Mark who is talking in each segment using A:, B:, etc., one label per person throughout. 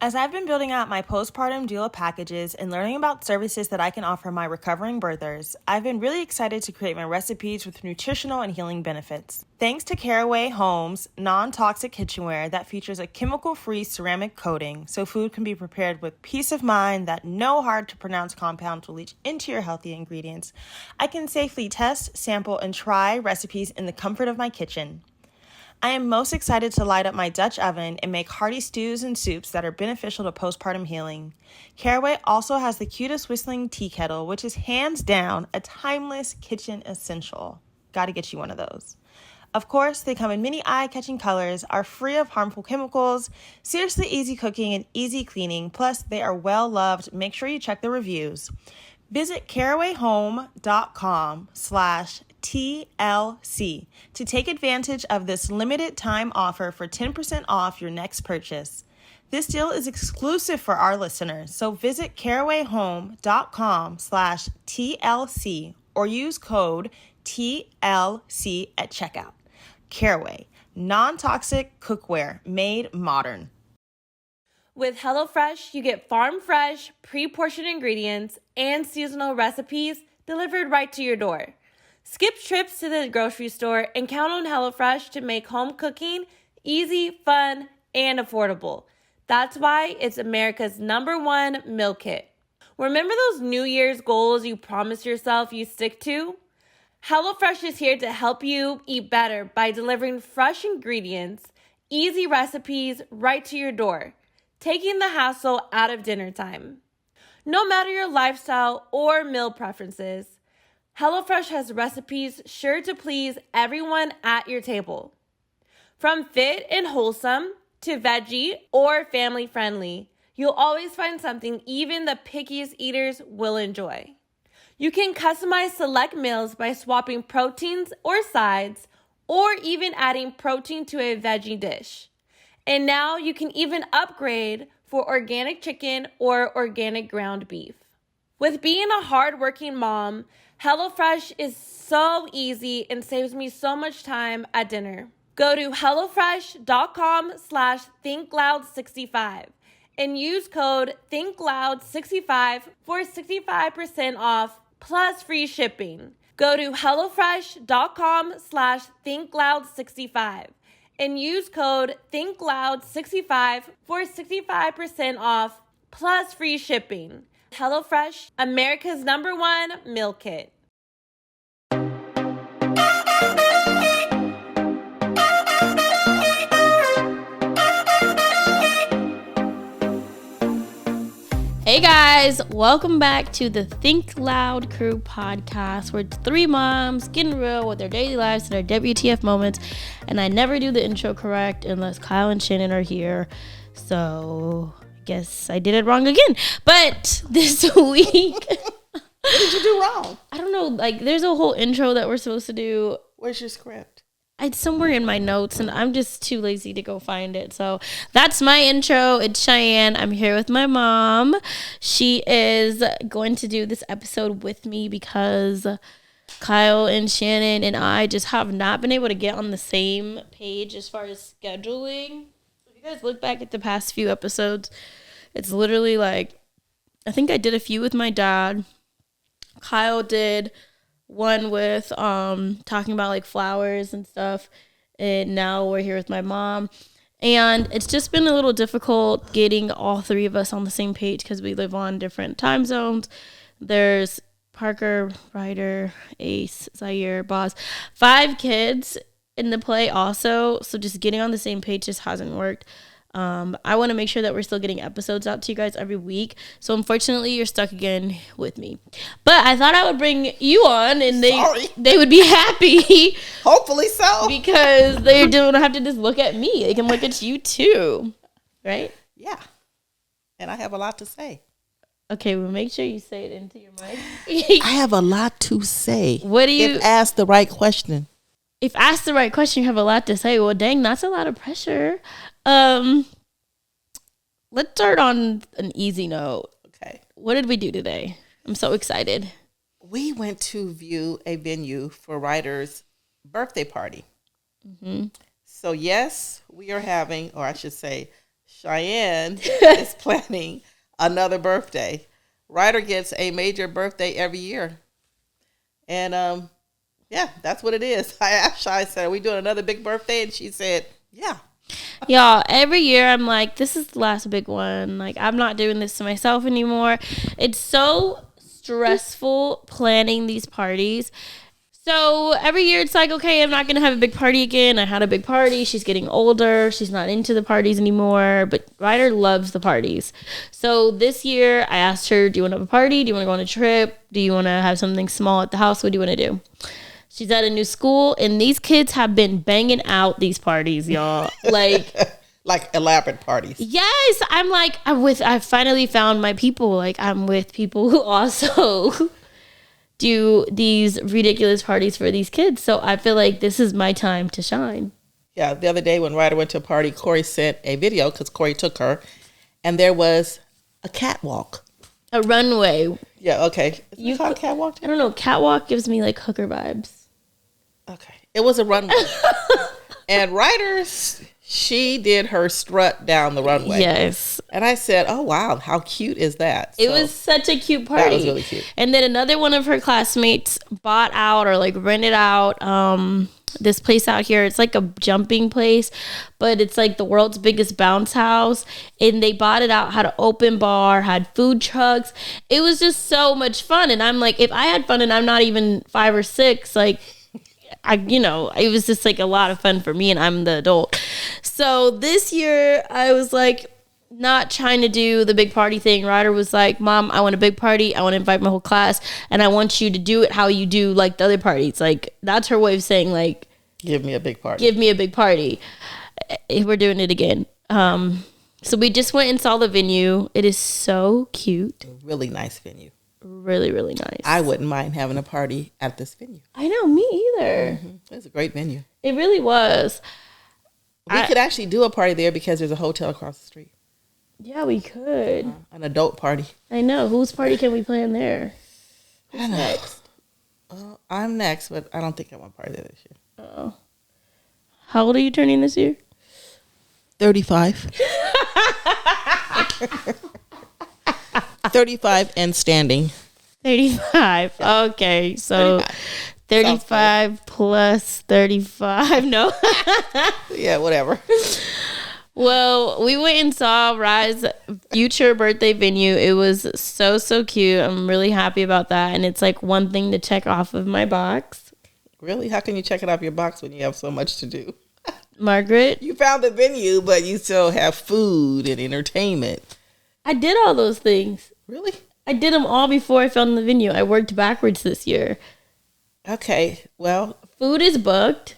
A: As I've been building out my postpartum doula packages and learning about services that I can offer my recovering birthers, I've been really excited to create my recipes with nutritional and healing benefits. Thanks to Caraway Home's non-toxic kitchenware that features a chemical-free ceramic coating, so food can be prepared with peace of mind that no hard-to-pronounce compounds will leach into your healthy ingredients, I can safely test, sample, and try recipes in the comfort of my kitchen. I am most excited to light up my Dutch oven and make hearty stews and soups that are beneficial to postpartum healing. Caraway also has the cutest whistling tea kettle, which is hands down a timeless kitchen essential. Gotta get you one of those. Of course, they come in many eye-catching colors, are free of harmful chemicals, seriously easy cooking and easy cleaning, plus they are well loved. Make sure you check the reviews. Visit carawayhome.com/TLC to take advantage of this limited time offer for 10% off your next purchase. This deal is exclusive for our listeners, so visit carawayhome.com/TLC or use code TLC at checkout. Caraway, non-toxic cookware made modern.
B: With HelloFresh, you get farm-fresh, pre-portioned ingredients and seasonal recipes delivered right to your door. Skip trips to the grocery store and count on HelloFresh to make home cooking easy, fun, and affordable. That's why it's America's #1 meal kit. Remember those New Year's goals you promised yourself you stick to? HelloFresh is here to help you eat better by delivering fresh ingredients, easy recipes right to your door, taking the hassle out of dinner time. No matter your lifestyle or meal preferences, HelloFresh has recipes sure to please everyone at your table. From fit and wholesome to veggie or family friendly, you'll always find something even the pickiest eaters will enjoy. You can customize select meals by swapping proteins or sides, or even adding protein to a veggie dish. And now you can even upgrade for organic chicken or organic ground beef. With being a hardworking mom, HelloFresh is so easy and saves me so much time at dinner. Go to HelloFresh.com/ThinkLoud65 and use code ThinkLoud65 for 65% off plus free shipping. Go to HelloFresh.com/ThinkLoud65 and use code ThinkLoud65 for 65% off plus free shipping. HelloFresh, America's #1 meal kit.
C: Hey guys, welcome back to the Think Loud Crew podcast, where it's 3 moms getting real with their daily lives and their WTF moments. And I never do the intro correct unless Kyle and Shanan are here. So I guess I did it wrong again. But this week,
D: what did you do wrong?
C: I don't know. Like, there's a whole intro that we're supposed to do.
D: Where's your script?
C: It's somewhere in my notes, and I'm just too lazy to go find it. So that's my intro. It's Cheyenne. I'm here with my mom. She is going to do this episode with me because Kyle and Shanan and I just have not been able to get on the same page as far as scheduling. If you guys look back at the past few episodes, it's literally like, I think I did a few with my dad. Kyle did one with talking about like flowers and stuff, and now we're here with my mom, and it's just been a little difficult getting all 3 of us on the same page because we live on different time zones. There's Parker, Ryder, Ace, Zaire, Boz, 5 kids in the play also, so just getting on the same page just hasn't worked. I want to make sure that we're still getting episodes out to you guys every week. So unfortunately, you're stuck again with me. But I thought I would bring you on, and they would be happy.
D: Hopefully so.
C: Because they don't have to just look at me. They can look at you too. Right?
D: Yeah. And I have a lot to say.
C: Okay, well, make sure you say it into your mic.
D: I have a lot to say.
C: What do you...
D: If asked the right question.
C: If asked the right question, you have a lot to say. Well, dang, that's a lot of pressure. Let's start on an easy note.
D: Okay.
C: What did we do today? I'm so excited.
D: We went to view a venue for Ryder's birthday party.
C: Mm-hmm.
D: So yes, we are having, or I should say, Cheyenne is planning another birthday. Ryder gets a major birthday every year. And yeah, that's what it is. I asked Shy, I said, are we doing another big birthday? And she said, yeah.
C: Y'all, every year I'm like, this is the last big one. Like, I'm not doing this to myself anymore. It's so stressful planning these parties. So every year it's like, okay, I'm not going to have a big party again. I had a big party. She's getting older. She's not into the parties anymore. But Ryder loves the parties. So this year I asked her, do you want to have a party? Do you want to go on a trip? Do you want to have something small at the house? What do you want to do? She's at a new school, and these kids have been banging out these parties, y'all. Like
D: elaborate parties.
C: Yes, I'm like, I finally found my people. Like, I'm with people who also do these ridiculous parties for these kids. So I feel like this is my time to shine.
D: Yeah, the other day when Ryder went to a party, Corey sent a video because Corey took her, and there was a catwalk.
C: A runway.
D: Yeah, okay. You call it catwalk?
C: I don't know. Catwalk gives me like hooker vibes.
D: Okay. It was a runway. And Ryder, she did her strut down the runway.
C: Yes.
D: And I said, oh, wow, how cute is that?
C: It was such a cute party.
D: That was really cute.
C: And then another one of her classmates bought out or like rented out this place out here. It's like a jumping place, but it's like the world's biggest bounce house. And they bought it out, had an open bar, had food trucks. It was just so much fun. And I'm like, if I had fun and I'm not even 5 or 6, like, it was just like a lot of fun for me, and I'm the adult. So this year I was like not trying to do the big party thing. Ryder was like, Mom, I want a big party. I want to invite my whole class, and I want you to do it how you do like the other parties. Like, that's her way of saying like,
D: give me a big party.
C: Give me a big party. We're doing it again. So we just went and saw the venue. It is so cute.
D: Really nice venue.
C: Really, really nice.
D: I wouldn't mind having a party at this venue.
C: I know, me either.
D: Mm-hmm. It's a great venue.
C: It really was.
D: We could actually do a party there because there's a hotel across the street.
C: Yeah, we could.
D: An adult party.
C: I know. Whose party can we plan there?
D: Who's next? I'm next, but I don't think I want a party there this year.
C: Oh. How old are you turning this year?
D: 35. 35 and standing.
C: 35. Okay, so 35 plus 35. No.
D: Yeah, whatever.
C: Well, we went and saw Rye's future birthday venue. It was so, so cute. I'm really happy about that. And it's like one thing to check off of my box.
D: Really? How can you check it off your box when you have so much to do?
C: Margaret?
D: You found the venue, but you still have food and entertainment.
C: I did all those things.
D: Really?
C: I did them all before I found the venue. I worked backwards this year.
D: Okay, well.
C: Food is booked.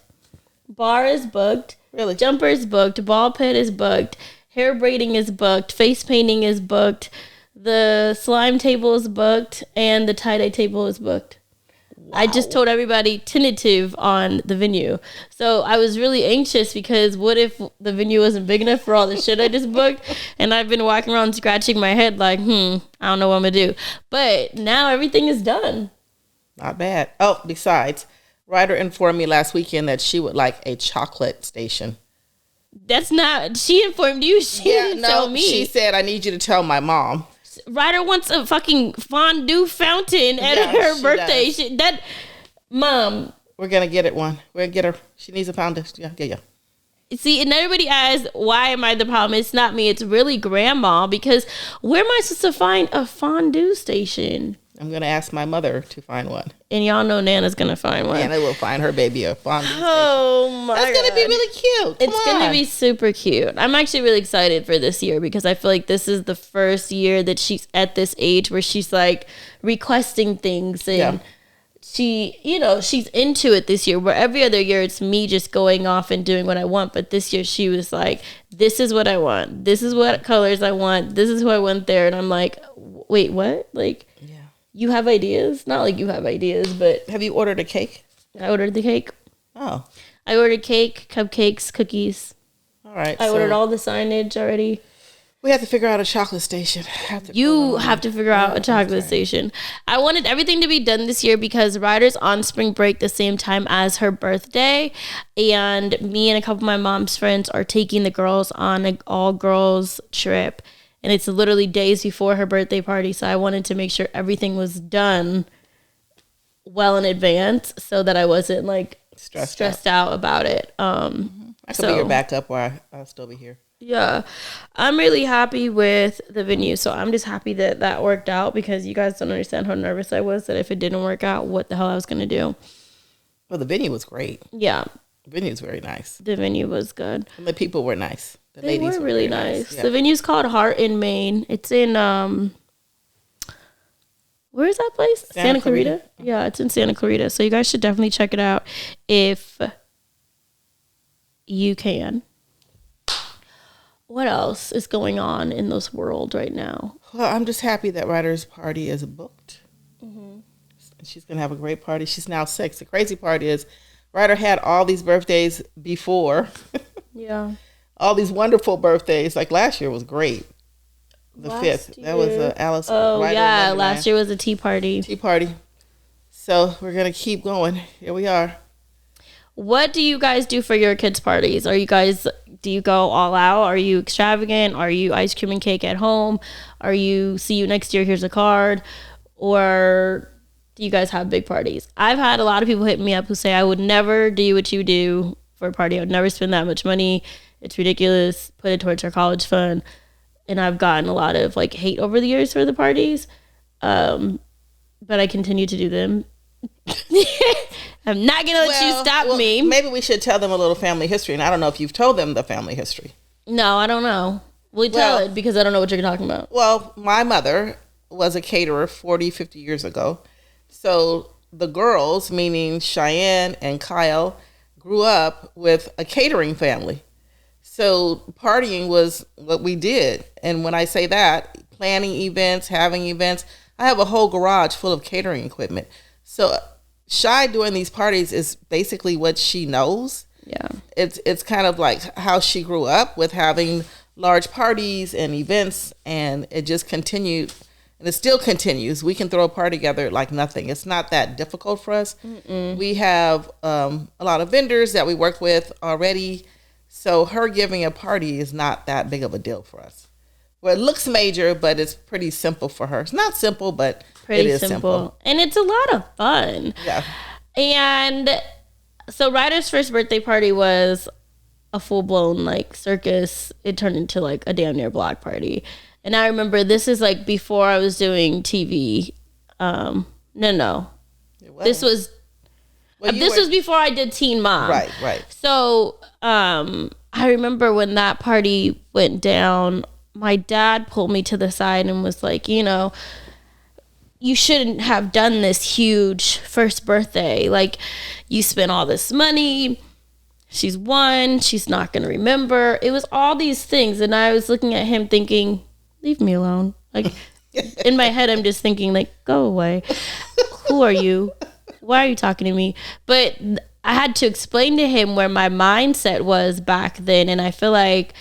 C: Bar is booked.
D: Really?
C: Jumper is booked. Ball pit is booked. Hair braiding is booked. Face painting is booked. The slime table is booked. And the tie-dye table is booked. Wow. I just told everybody tentative on the venue. So I was really anxious because what if the venue wasn't big enough for all the shit I just booked? And I've been walking around scratching my head like, I don't know what I'm going to do. But now everything is done.
D: Not bad. Oh, besides, Ryder informed me last weekend that she would like a chocolate station.
C: That's not, she informed you. She didn't tell me.
D: She said, I need you to tell my mom.
C: Ryder wants a fucking fondue fountain at her birthday. Mom.
D: We're going to get it one. We're going to get her. She needs a foundation. Yeah.
C: See, and everybody asks, why am I the problem? It's not me. It's really grandma, because where am I supposed to find a fondue station?
D: I'm going to ask my mother to find one.
C: And y'all know Nana's going to find one.
D: Nana will find her baby a fondue station.
C: Oh, my God.
D: That's going to be really cute.
C: It's going to be super cute. I'm actually really excited for this year because I feel like this is the first year that she's at this age where she's like requesting things and she's into it this year, where every other year it's me just going off and doing what I want. But this year she was like, this is what I want. This is what colors I want. This is who I want there. And I'm like, wait, what? Like, you have ideas? Not like you have ideas, but...
D: Have you ordered a cake?
C: I ordered the cake.
D: Oh.
C: I ordered cake, cupcakes, cookies.
D: All right.
C: I ordered all the signage already.
D: We have to figure out a chocolate station.
C: You have to figure out a chocolate station. I wanted everything to be done this year because Ryder's on spring break the same time as her birthday. And me and a couple of my mom's friends are taking the girls on an all-girls trip. And it's literally days before her birthday party. So I wanted to make sure everything was done well in advance so that I wasn't like stressed out about it. I
D: could be your backup while I'll still be here.
C: Yeah, I'm really happy with the venue. So I'm just happy that that worked out because you guys don't understand how nervous I was that if it didn't work out, what the hell I was going to do.
D: Well, the venue was great.
C: Yeah.
D: The venue was very nice.
C: The venue was good.
D: And the people were nice. The
C: they
D: ladies
C: were really nice.
D: Yeah.
C: The venue's called Heart in Maine. It's in, where is that place? Santa Clarita? Yeah, it's in Santa Clarita. So you guys should definitely check it out if you can. What else is going on in this world right now?
D: Well, I'm just happy that Ryder's party is booked. She's going to have a great party. She's now 6. The crazy part is Ryder had all these birthdays before.
C: Yeah.
D: All these wonderful birthdays. Like last year was great. The 5th. That was Alice.
C: Oh,
D: Ryder
C: yeah.
D: Wonderland.
C: Last year was a tea party.
D: Tea party. So we're going to keep going. Here we are.
C: What do you guys do for your kids' parties? Do you go all out? Are you extravagant? Are you ice cream and cake at home? Are you see you next year, here's a card? Or do you guys have big parties? I've had a lot of people hit me up who say I would never do what you do for a party. I would never spend that much money. It's ridiculous. Put it towards our college fund. And I've gotten a lot of like hate over the years for the parties. But I continue to do them. I'm not going to let you stop me.
D: Maybe we should tell them a little family history. And I don't know if you've told them the family history.
C: No, I don't know. We tell it because I don't know what you're talking about.
D: Well, my mother was a caterer 40, 50 years ago. So the girls, meaning Cheyenne and Kyle, grew up with a catering family. So partying was what we did. And when I say that, planning events, having events, I have a whole garage full of catering equipment. So Shy during these parties is basically what she knows.
C: Yeah.
D: It's kind of like how she grew up with having large parties and events, and it just continued, and it still continues. We can throw a party together like nothing. It's not that difficult for us. We have a lot of vendors that we work with already, so her giving a party is not that big of a deal for us. Well, it looks major, but it's pretty simple for her. It's not simple, but it is simple.
C: And it's a lot of fun.
D: Yeah.
C: And so Ryder's first birthday party was a full-blown like circus. It turned into like a damn near block party. And I remember this is like before I was doing TV. No. This was was before I did Teen Mom.
D: Right.
C: So I remember when that party went down, my dad pulled me to the side and was like, you shouldn't have done this huge first birthday. Like, you spent all this money. She's 1. She's not going to remember. It was all these things. And I was looking at him thinking, leave me alone. Like, in my head, I'm just thinking, like, go away. Who are you? Why are you talking to me? But I had to explain to him where my mindset was back then. And I feel like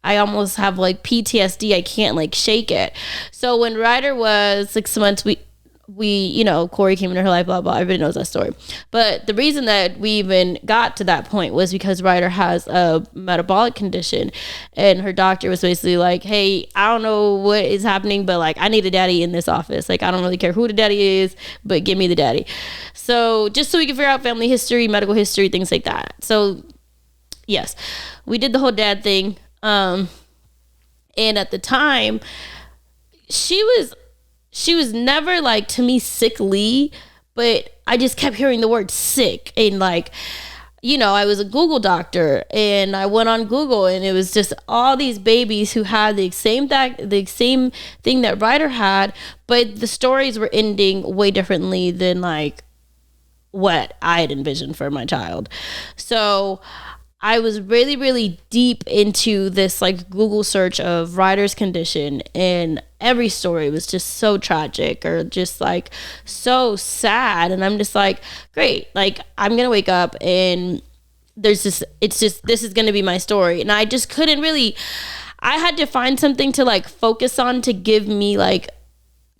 C: I almost have like PTSD. I can't like shake it. So when Ryder was 6 months, we Corey came into her life, blah, blah. Everybody knows that story. But the reason that we even got to that point was because Ryder has a metabolic condition, and her doctor was basically like, hey, I don't know what is happening, but like, I need a daddy in this office. Like, I don't really care who the daddy is, but give me the daddy. So just so we can figure out family history, medical history, things like that. So yes, we did the whole dad thing. And at the time, she was never like to me sickly, but I just kept hearing the word sick. And like, I was a Google doctor, and I went on Google, and it was just all these babies who had the same thing that Ryder had, but the stories were ending way differently than like what I had envisioned for my child. So I was really, really deep into this like Google search of Ryder's condition, and every story was just so tragic or just like so sad. And I'm just like, great, like I'm gonna wake up and this is gonna be my story. And I just couldn't really, I had to find something to like focus on to give me like,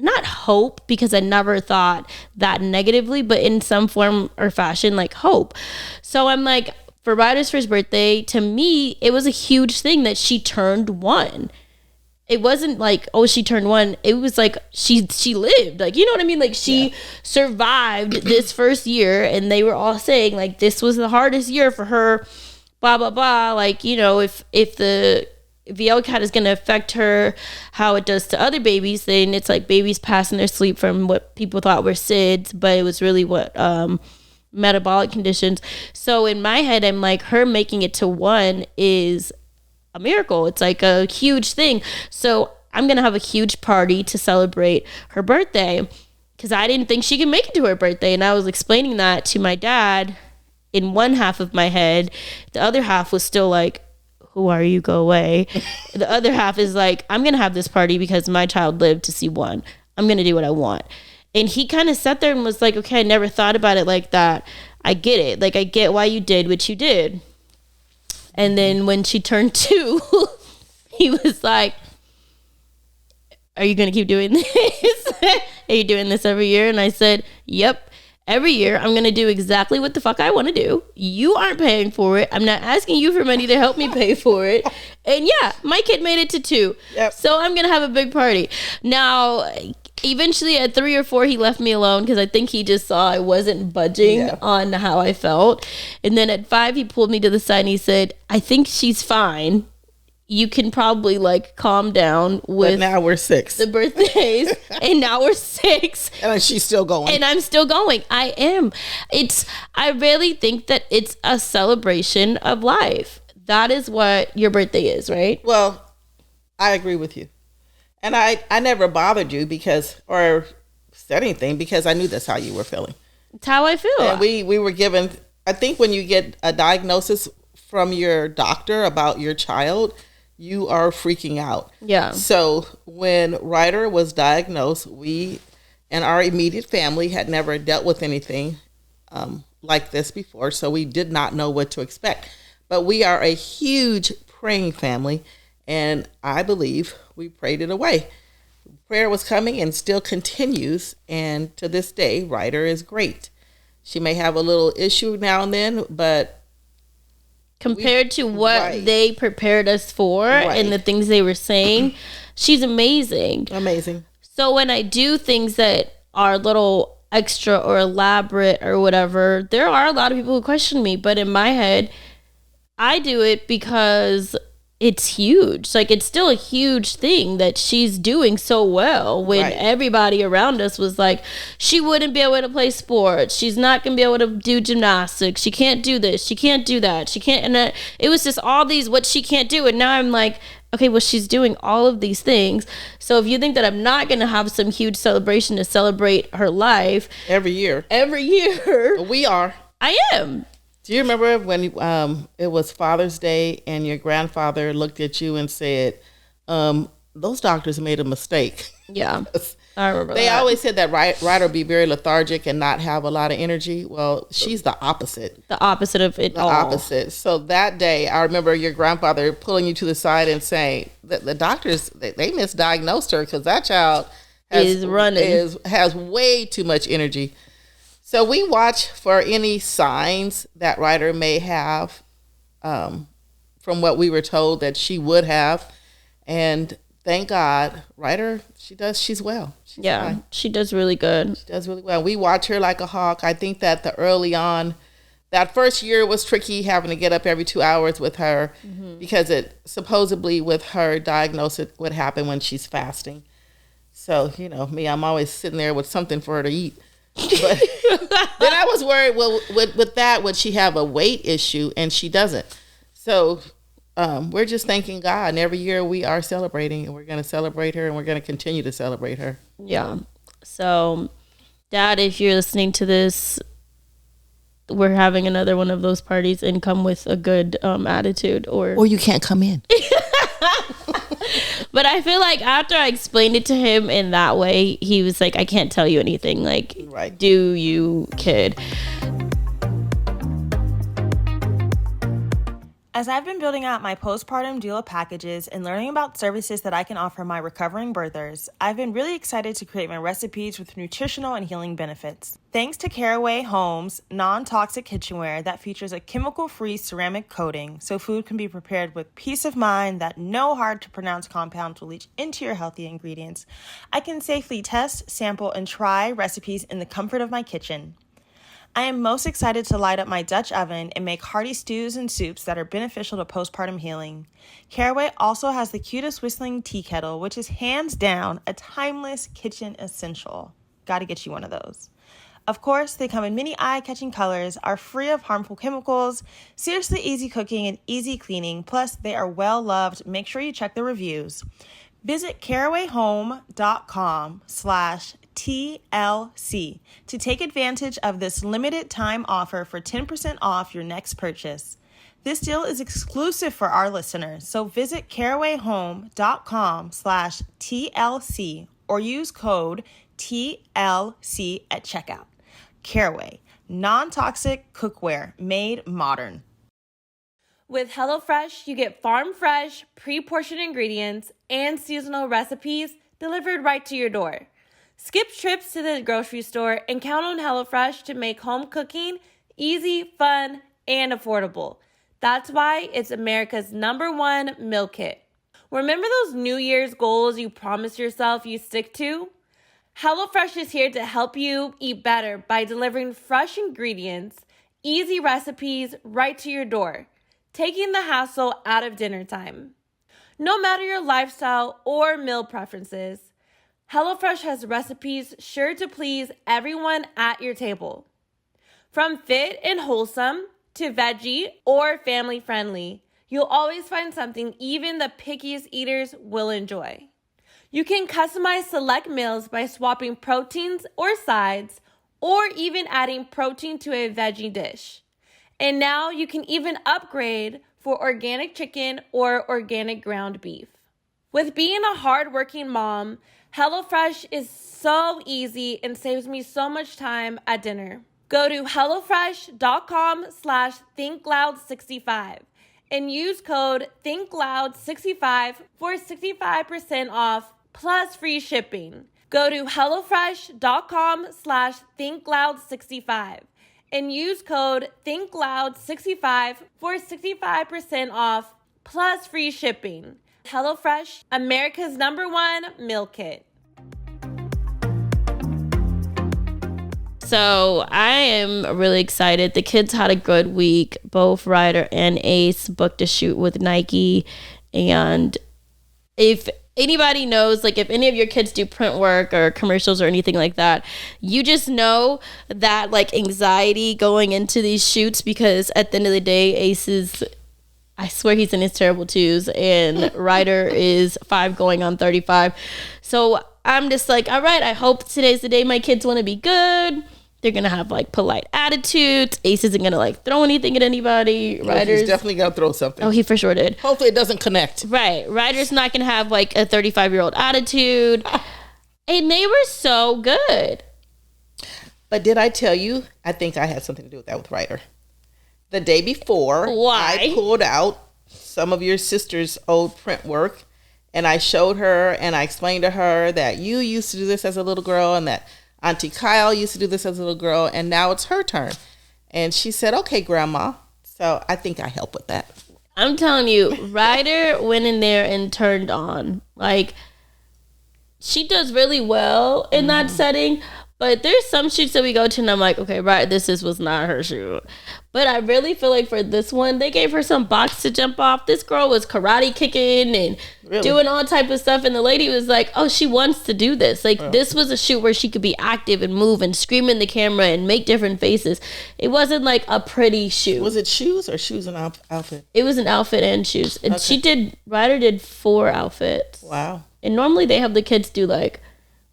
C: not hope, because I never thought that negatively, but in some form or fashion, like hope. So I'm like, for Ryder's first birthday, to me, it was a huge thing that she turned 1. It wasn't like, oh, she turned 1. It was like she lived. Like, you know what I mean? Like she survived this first year, and they were all saying like this was the hardest year for her, blah, blah, blah. Like, you know, if the VL-CAT is going to affect her how it does to other babies, then it's like babies passing their sleep from what people thought were SIDS, but it was really what metabolic conditions. So in my head, I'm like, her making it to 1 is a miracle. It's like a huge thing. So I'm going to have a huge party to celebrate her birthday, because I didn't think she could make it to her birthday. And I was explaining that to my dad in one half of my head. The other half was still like, who are you? Go away. The other half is like, I'm going to have this party because my child lived to see 1. I'm going to do what I want. And he kind of sat there and was like, okay, I never thought about it like that. I get it. Like, I get why you did what you did. And then when she turned 2, he was like, are you going to keep doing this? Are you doing this every year? And I said, yep. Every year, I'm going to do exactly what the fuck I want to do. You aren't paying for it. I'm not asking you for money to help me pay for it. And yeah, my kid made it to 2. Yep. So I'm going to have a big party. Now, eventually at 3 or 4, he left me alone because I think he just saw I wasn't budging on how I felt. And then at 5, he pulled me to the side and he said, I think she's fine. You can probably like calm down with.
D: But now we're 6.
C: The birthdays, and now we're 6.
D: And she's still going.
C: And I'm still going. I am. I really think that it's a celebration of life. That is what your birthday is, right?
D: Well, I agree with you. And I never bothered you or said anything because I knew that's how you were feeling.
C: It's how I feel.
D: And we were given, I think when you get a diagnosis from your doctor about your child, you are freaking out.
C: Yeah.
D: So when Ryder was diagnosed, we and our immediate family had never dealt with anything like this before, so we did not know what to expect. But we are a huge praying family, and I believe we prayed it away. Prayer was coming and still continues, and to this day, Ryder is great. She may have a little issue now and then, but
C: compared to what they prepared us for and the things they were saying, she's amazing.
D: Amazing.
C: So when I do things that are a little extra or elaborate or whatever, there are a lot of people who question me. But in my head, I do it because it's huge. Like, it's still a huge thing that she's doing so well when everybody around us was like, she wouldn't be able to play sports. She's not going to be able to do gymnastics. She can't do this. She can't do that. She can't. And it was just all these, what she can't do. And now I'm like, okay, well, she's doing all of these things. So if you think that I'm not going to have some huge celebration to celebrate her life.
D: Every year.
C: We
D: are.
C: I am.
D: Do you remember when it was Father's Day and your grandfather looked at you and said, those doctors made a mistake?
C: Yeah, I remember
D: They always said that Ryder would be very lethargic and not have a lot of energy. Well, she's the opposite.
C: The opposite of it all.
D: The opposite. So that day, I remember your grandfather pulling you to the side and saying that the doctors, they misdiagnosed her because that child has way too much energy. So we watch for any signs that Ryder may have from what we were told that she would have. And thank God, Ryder, she's well. She's fine.
C: She does really good.
D: She does really well. We watch her like a hawk. I think that that first year was tricky, having to get up every 2 hours with her because it supposedly with her diagnosis would happen when she's fasting. So, you know, me, I'm always sitting there with something for her to eat. But then I was worried, well, with that, would she have a weight issue? And she doesn't. So we're just thanking God. And every year we are celebrating, and we're going to celebrate her, and we're going to continue to celebrate her.
C: Yeah. So, Dad, if you're listening to this, we're having another one of those parties, and come with a good attitude. Or
D: you can't come in.
C: But I feel like after I explained it to him in that way, he was like, I can't tell you anything. Like, do you, kid?
A: As I've been building out my postpartum doula packages and learning about services that I can offer my recovering birthers, I've been really excited to create my recipes with nutritional and healing benefits. Thanks to Caraway Home's non-toxic kitchenware that features a chemical-free ceramic coating so food can be prepared with peace of mind that no hard-to-pronounce compounds will leach into your healthy ingredients, I can safely test, sample, and try recipes in the comfort of my kitchen. I am most excited to light up my Dutch oven and make hearty stews and soups that are beneficial to postpartum healing. Caraway also has the cutest whistling tea kettle, which is hands down a timeless kitchen essential. Gotta get you one of those. Of course, they come in many eye-catching colors, are free of harmful chemicals, seriously easy cooking and easy cleaning, plus they are well loved. Make sure you check the reviews. Visit carawayhome.com/TLC to take advantage of this limited time offer for 10% off your next purchase. This deal is exclusive for our listeners, so visit carawayhome.com/TLC or use code TLC at checkout. Caraway, non-toxic cookware made modern.
B: With HelloFresh, you get farm-fresh, pre-portioned ingredients and seasonal recipes delivered right to your door. Skip trips to the grocery store and count on HelloFresh to make home cooking easy, fun, and affordable. That's why it's America's #1 meal kit. Remember those New Year's goals you promised yourself you stick to? HelloFresh is here to help you eat better by delivering fresh ingredients, easy recipes right to your door, taking the hassle out of dinner time. No matter your lifestyle or meal preferences, HelloFresh has recipes sure to please everyone at your table. From fit and wholesome to veggie or family friendly, you'll always find something even the pickiest eaters will enjoy. You can customize select meals by swapping proteins or sides, or even adding protein to a veggie dish. And now you can even upgrade for organic chicken or organic ground beef. With being a hardworking mom, HelloFresh is so easy and saves me so much time at dinner. Go to HelloFresh.com/ThinkLoud65 and use code ThinkLoud65 for 65% off plus free shipping. Go to HelloFresh.com/ThinkLoud65 and use code ThinkLoud65 for 65% off plus free shipping. HelloFresh, America's #1 meal kit.
C: So I am really excited. The kids had a good week. Both Ryder and Ace booked a shoot with Nike. And if anybody knows, like if any of your kids do print work or commercials or anything like that, you just know that like anxiety going into these shoots, because at the end of the day, Ace is, I swear he's in his terrible twos, and Ryder is 5 going on 35. So I'm just like, all right, I hope today's the day my kids want to be good. They're going to have like polite attitudes. Ace isn't going to like throw anything at anybody.
D: Ryder's definitely going to throw something.
C: Oh, he for sure did.
D: Hopefully it doesn't connect.
C: Right. Ryder's not going to have like a 35-year-old attitude. And they were so good.
D: But did I tell you, I think I had something to do with that with Ryder. The day before,
C: Why?
D: I pulled out some of your sister's old print work, and I showed her and I explained to her that you used to do this as a little girl and that Auntie Kyle used to do this as a little girl, and now it's her turn. And she said, okay, Grandma. So I think I help with that.
C: I'm telling you, Ryder went in there and turned on. Like, she does really well in that setting. But there's some shoots that we go to and I'm like, okay, right, this was not her shoot. But I really feel like for this one, they gave her some box to jump off. This girl was karate kicking and doing all type of stuff. And the lady was like, oh, she wants to do this. Like, this was a shoot where she could be active and move and scream in the camera and make different faces. It wasn't like a pretty shoot.
D: Was it shoes or shoes and outfit?
C: It was an outfit and shoes. And Ryder did 4 outfits.
D: Wow.
C: And normally they have the kids do like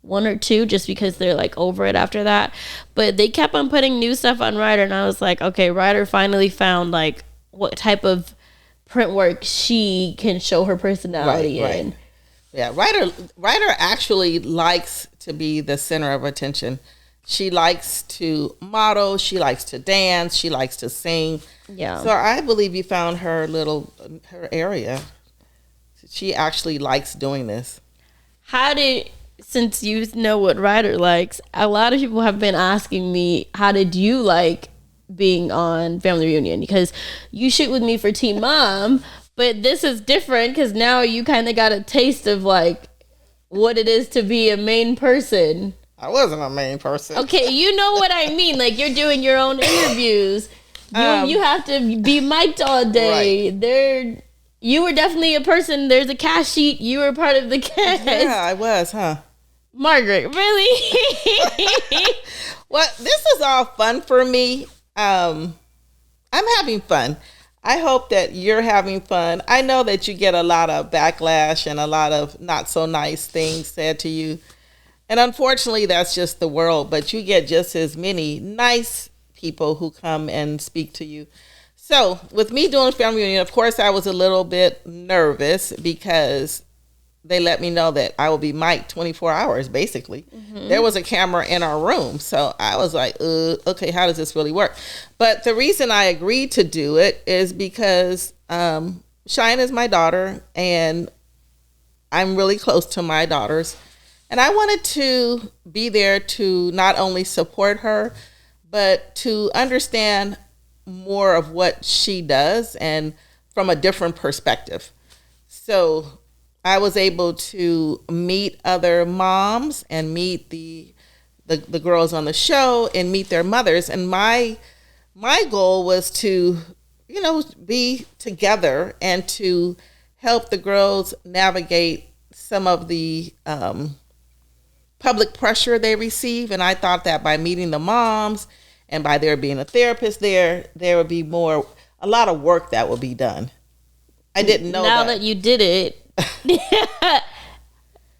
C: 1 or 2 just because they're like over it after that. But they kept on putting new stuff on Ryder, and I was like, okay, Ryder finally found like what type of print work she can show her personality in.
D: Right. Yeah, Ryder actually likes to be the center of attention. She likes to model. She likes to dance. She likes to sing.
C: Yeah.
D: So I believe you found her area. She actually likes doing this.
C: Since you know what Ryder likes, a lot of people have been asking me, how did you like being on Family Reunion? Because you shoot with me for Teen Mom, but this is different because now you kind of got a taste of like what it is to be a main person.
D: I wasn't a main person.
C: Okay, you know what I mean. Like, you're doing your own interviews. You have to be mic'd all day.
D: Right.
C: You were definitely a person. There's a cast sheet. You were part of the cast.
D: Yeah, I was, huh?
C: Margaret, really?
D: Well, this is all fun for me. I'm having fun. I hope that you're having fun. I know that you get a lot of backlash and a lot of not so nice things said to you. And unfortunately, that's just the world. But you get just as many nice people who come and speak to you. So with me doing Family Reunion, of course, I was a little bit nervous because they let me know that I will be mic'd 24 hours, basically. Mm-hmm. There was a camera in our room. So I was like, okay, how does this really work? But the reason I agreed to do it is because Cheyenne is my daughter, and I'm really close to my daughters. And I wanted to be there to not only support her, but to understand more of what she does and from a different perspective. So I was able to meet other moms and meet the girls on the show and meet their mothers. And my goal was to, be together and to help the girls navigate some of the public pressure they receive. And I thought that by meeting the moms and by there being a therapist there would be a lot of work that would be done. I didn't know
C: now that you did it.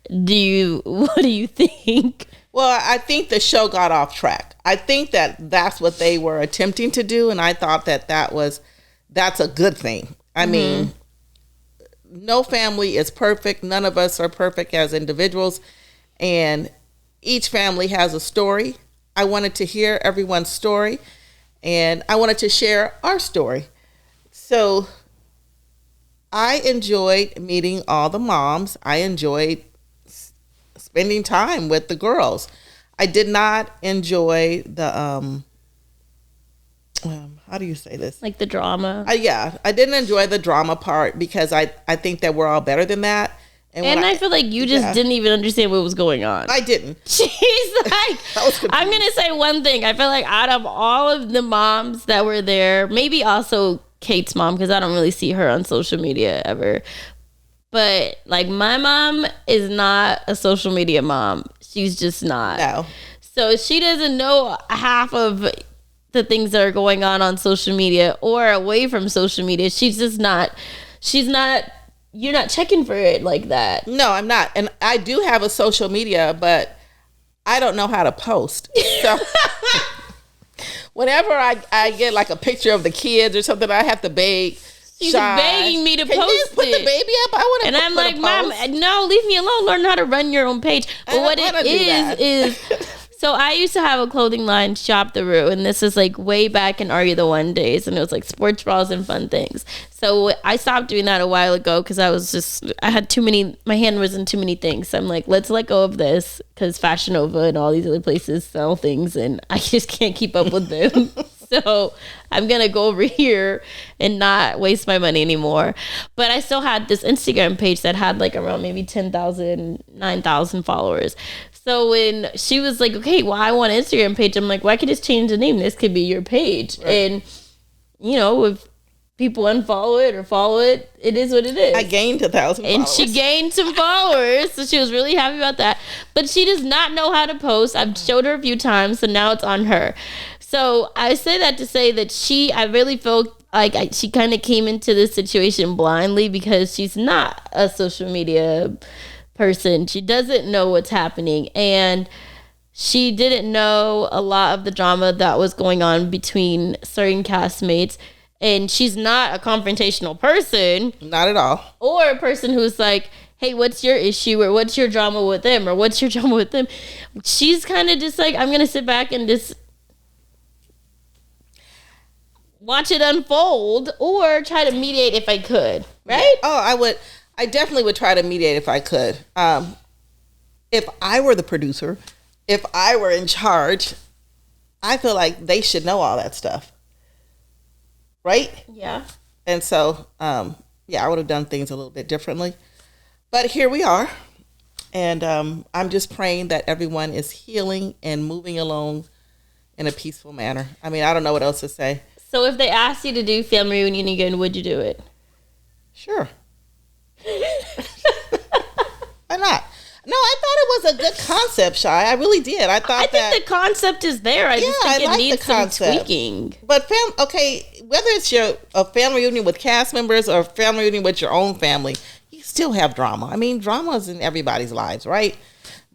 C: What do you think?
D: Well, I think the show got off track. I think that that's what they were attempting to do, and I thought that that's a good thing. I mean, no family is perfect. None of us are perfect as individuals, and each family has a story. I wanted to hear everyone's story, and I wanted to share our story. So I enjoyed meeting all the moms. I enjoyed spending time with the girls. I did not enjoy the how do you say this?
C: Like the drama.
D: I didn't enjoy the drama part because I think that we're all better than that.
C: And I feel like you just didn't even understand what was going on.
D: I didn't.
C: She's like, I'm going to say one thing. I feel like out of all of the moms that were there, maybe also Kate's mom, because I don't really see her on social media ever. But like, my mom is not a social media mom. She's just not.
D: No. So
C: she doesn't know half of the things that are going on social media or away from social media. She's not, you're not checking for it like that.
D: No, I'm not. And I do have a social media, but I don't know how to post. So whenever I get like a picture of the kids or something, I have to beg.
C: She's begging me to post
D: you put the baby up? I want to.
C: And I'm like, Mom, no, leave me alone. Learn how to run your own page. But what it is so I used to have a clothing line, Shop the Roo, and this is like way back in Are You the One days, and it was like sports bras and fun things. So I stopped doing that a while ago because I had too many, my hand was in too many things. So I'm like, let's let go of this because Fashion Nova and all these other places sell things, and I just can't keep up with them. So I'm going to go over here and not waste my money anymore. But I still had this Instagram page that had like around maybe 10,000, 9,000 followers. So when she was like, okay, well, I want an Instagram page, I'm like, well, I could just change the name. This could be your page. Right. And, if people unfollow it or follow it, it is what it is.
D: I gained 1,000 followers.
C: And she gained some followers, so she was really happy about that. But she does not know how to post. I've showed her a few times, so now it's on her. So I say that to say that I really feel like she kind of came into this situation blindly because she's not a social media person. She doesn't know what's happening, and she didn't know a lot of the drama that was going on between certain castmates. And she's not a confrontational person.
D: Not at all.
C: Or a person who's like, hey, what's your issue, or what's your drama with them, or what's your drama with them. She's kind of just like, I'm going to sit back and just watch it unfold, or try to mediate if I could, right?
D: Yeah. Oh, I definitely would try to mediate if I could. If I were the producer, if I were in charge, I feel like they should know all that stuff. Right?
C: Yeah.
D: And so, I would have done things a little bit differently. But here we are. And I'm just praying that everyone is healing and moving along in a peaceful manner. I mean, I don't know what else to say.
C: So if they asked you to do family reunion again, would you do it?
D: Sure. Why not? No, I thought it was a good concept, Shy. I really did. I think
C: the concept is there. I just think it needs some tweaking.
D: But whether it's a family reunion with cast members or a family reunion with your own family, you still have drama. I mean, drama is in everybody's lives, right?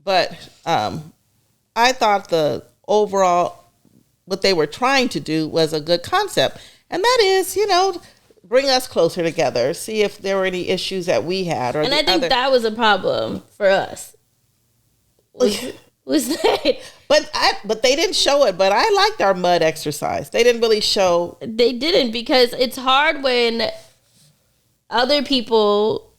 D: But I thought the overall, what they were trying to do was a good concept. And that is, bring us closer together, see if there were any issues that we had.
C: And I think that was a problem for us. Was that?
D: But they didn't show it. But I liked our mud exercise. They didn't really show.
C: They didn't, because it's hard when other people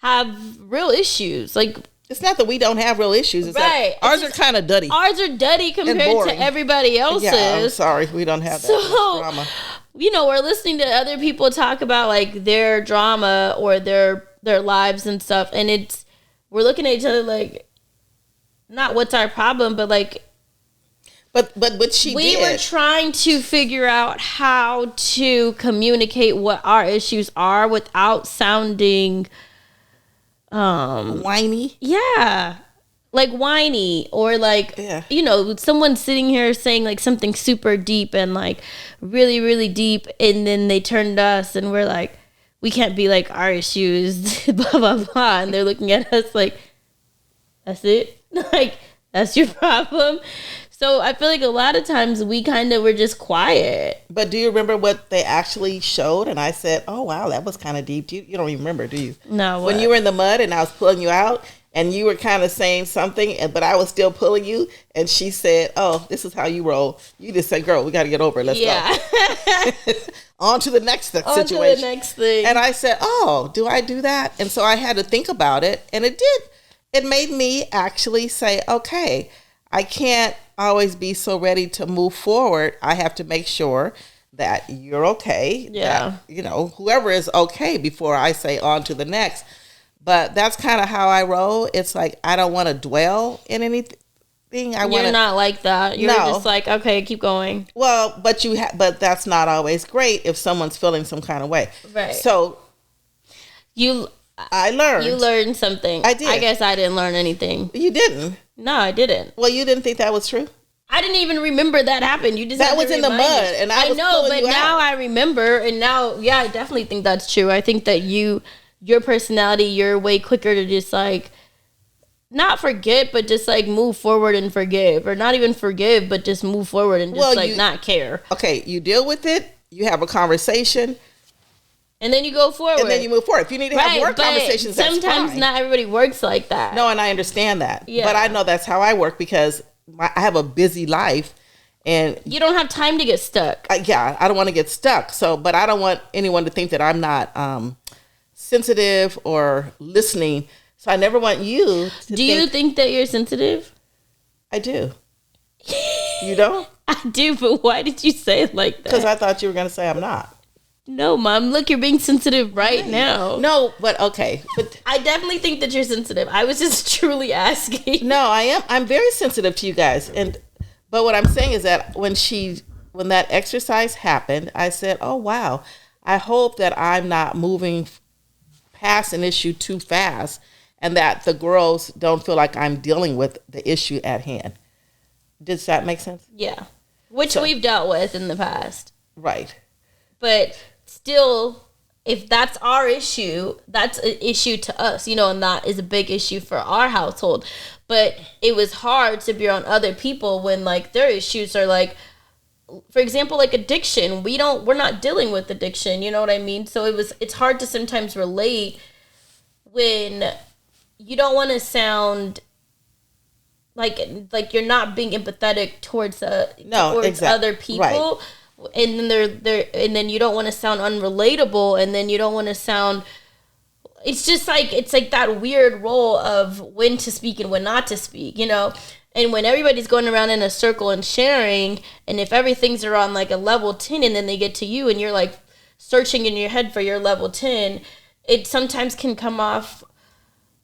C: have real issues. Like,
D: it's not that we don't have real issues. It's right. That ours are kind of duddy.
C: Ours are duddy compared to everybody else's.
D: Yeah, I'm sorry. We don't have that drama.
C: We're listening to other people talk about like their drama or their lives and stuff, and we're looking at each other like, not what's our problem, but like,
D: but we
C: were trying to figure out how to communicate what our issues are without sounding
D: whiny.
C: Yeah. Like whiny, or like, someone sitting here saying like something super deep and like really, really deep, and then they turn to us and we're like, we can't be like, our issues, blah, blah, blah. And they're looking at us like, that's it? Like, that's your problem? So I feel like a lot of times we kind of were just quiet.
D: But do you remember what they actually showed? And I said, oh, wow, that was kind of deep. You don't even remember, do you?
C: No.
D: When you were in the mud and I was pulling you out, and you were kind of saying something, but I was still pulling you. And she said, oh, this is how you roll. You just said, girl, we got to get over it. Let's go. On to the next situation. On to the
C: next thing.
D: And I said, oh, do I do that? And so I had to think about it. And it did. It made me actually say, okay, I can't always be so ready to move forward. I have to make sure that you're okay.
C: Yeah.
D: That, whoever is okay before I say on to the next. But that's kind of how I roll. It's like, I don't want to dwell in anything.
C: You're not like that. You're just like, okay, keep going.
D: Well, but that's not always great if someone's feeling some kind of way.
C: Right.
D: So I learned.
C: You learned something.
D: I did.
C: I guess I didn't learn anything.
D: You didn't?
C: No, I didn't.
D: Well, you didn't think that was true?
C: I didn't even remember that happened. You just
D: that was in the mud, and I know,
C: but now I remember, and now, I definitely think that's true. I think that your personality, you're way quicker to just like not forget, but just like move forward and forgive, or not even forgive, but just move forward and just not care.
D: Okay, you deal with it. You have a conversation.
C: And then you go forward.
D: And then you move forward. If you need to have more conversations, that's fine.
C: Sometimes not everybody works like that.
D: No, and I understand that.
C: Yeah.
D: But I know that's how I work because I have a busy life. And
C: you don't have time to get stuck.
D: I don't want to get stuck. So, but I don't want anyone to think that I'm not sensitive or listening. So I never want you to
C: Do you think that you're sensitive?
D: I do. You don't?
C: I do, but why did you say it like that?
D: Because I thought you were going to say I'm not.
C: No, Mom. Look, you're being sensitive right now.
D: No, but okay. But
C: I definitely think that you're sensitive. I was just truly asking.
D: No, I am. I'm very sensitive to you guys. But what I'm saying is that when that exercise happened, I said, oh, wow. I hope that I'm not moving past an issue too fast and that the girls don't feel like I'm dealing with the issue at hand. Does that make sense?
C: Yeah. Which we've dealt with in the past.
D: Right.
C: But still, if that's our issue, that's an issue to us, and that is a big issue for our household. But it was hard to be around other people when like their issues are like, for example, like addiction. We're not dealing with addiction, you know what I mean? So it's hard to sometimes relate when you don't want to sound like you're not being empathetic towards other people. Right. And then and then you don't want to sound unrelatable, and then you don't want to sound. It's just like that weird role of when to speak and when not to speak, you know. And when everybody's going around in a circle and sharing, and if everything's around like a level 10, and then they get to you, and you're like searching in your head for your level 10, it sometimes can come off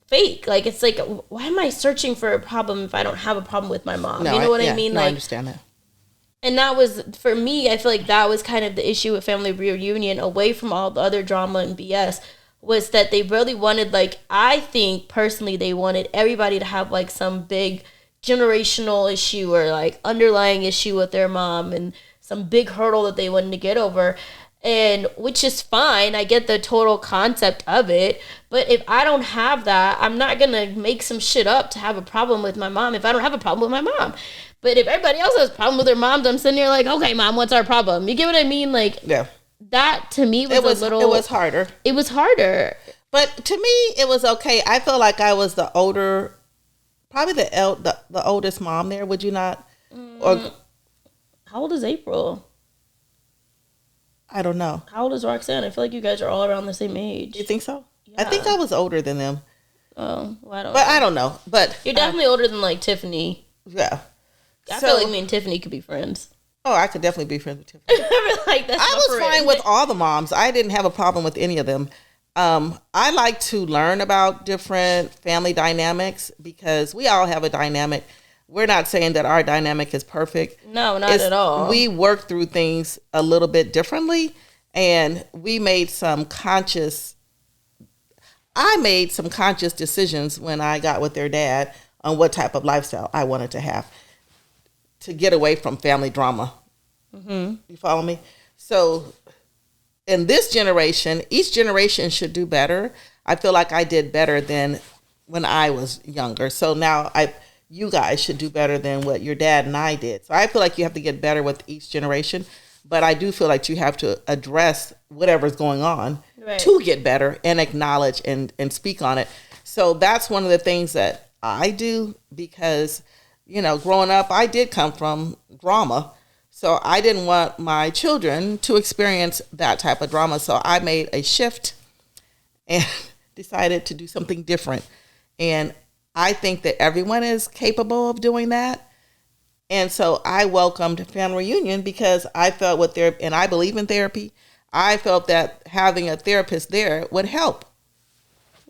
C: fake. Like, it's like, why am I searching for a problem if I don't have a problem with my mom? You know what I mean?
D: No,
C: like,
D: I understand that.
C: And that was, for me, I feel like that was kind of the issue with Family Reunion, away from all the other drama and BS, was that they really wanted, like, I think personally they wanted everybody to have like some big generational issue or like underlying issue with their mom and some big hurdle that they wanted to get over. And which is fine. I get the total concept of it. But if I don't have that, I'm not going to make some shit up to have a problem with my mom if I don't have a problem with my mom. But if everybody else has a problem with their moms, I'm sitting there like, okay, mom, what's our problem? You get what I mean? Like, yeah. That to me was a little...
D: It was harder.
C: It was harder.
D: But to me, it was okay. I feel like I was the older... Probably the oldest mom there, would you not? Or
C: how old is April?
D: I don't know.
C: How old is Roxanne? I feel like you guys are all around the same age.
D: You think so? Yeah. I think I was older than them.
C: Oh, well, I don't know.
D: But I don't know. But
C: you're definitely older than like Tiffany.
D: Yeah.
C: I feel like me and Tiffany could be friends.
D: Oh, I could definitely be friends with Tiffany.
C: Like, that's
D: I was fine with all the moms. I didn't have a problem with any of them. I like to learn about different family dynamics because we all have a dynamic. We're not saying that our dynamic is perfect.
C: No, not at all.
D: We work through things a little bit differently, and we made some conscious decisions when I got with their dad on what type of lifestyle I wanted to have to get away from family drama. Mm-hmm. You follow me? So in this generation, each generation should do better. I feel like I did better than when I was younger. So now you guys should do better than what your dad and I did. So I feel like you have to get better with each generation. But I do feel like you have to address whatever's going on to get better and acknowledge and speak on it. So that's one of the things that I do because, you know, growing up, I did come from drama. So I didn't want my children to experience that type of drama. So I made a shift and decided to do something different. And I think that everyone is capable of doing that. And so I welcomed Family Reunion because I felt and I believe in therapy, I felt that having a therapist there would help.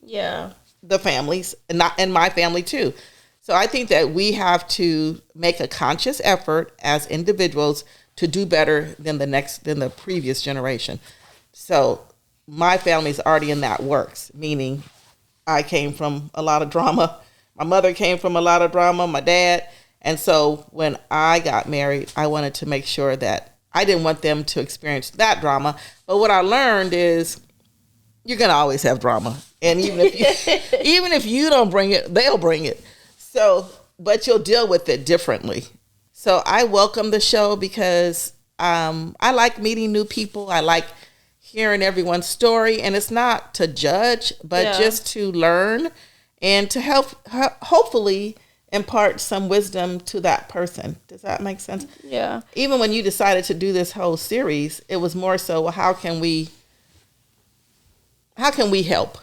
C: Yeah.
D: The families and my family too. So I think that we have to make a conscious effort as individuals to do better than the previous generation. So my family's already in that works, meaning I came from a lot of drama. My mother came from a lot of drama, my dad. And so when I got married, I wanted to make sure that I didn't want them to experience that drama. But what I learned is you're going to always have drama. And even if you don't bring it, they'll bring it. So, but you'll deal with it differently. So I welcome the show because I like meeting new people. I like hearing everyone's story. And it's not to judge, but just to learn and to help hopefully impart some wisdom to that person. Does that make sense?
C: Yeah.
D: Even when you decided to do this whole series, it was more so, well, how can we help?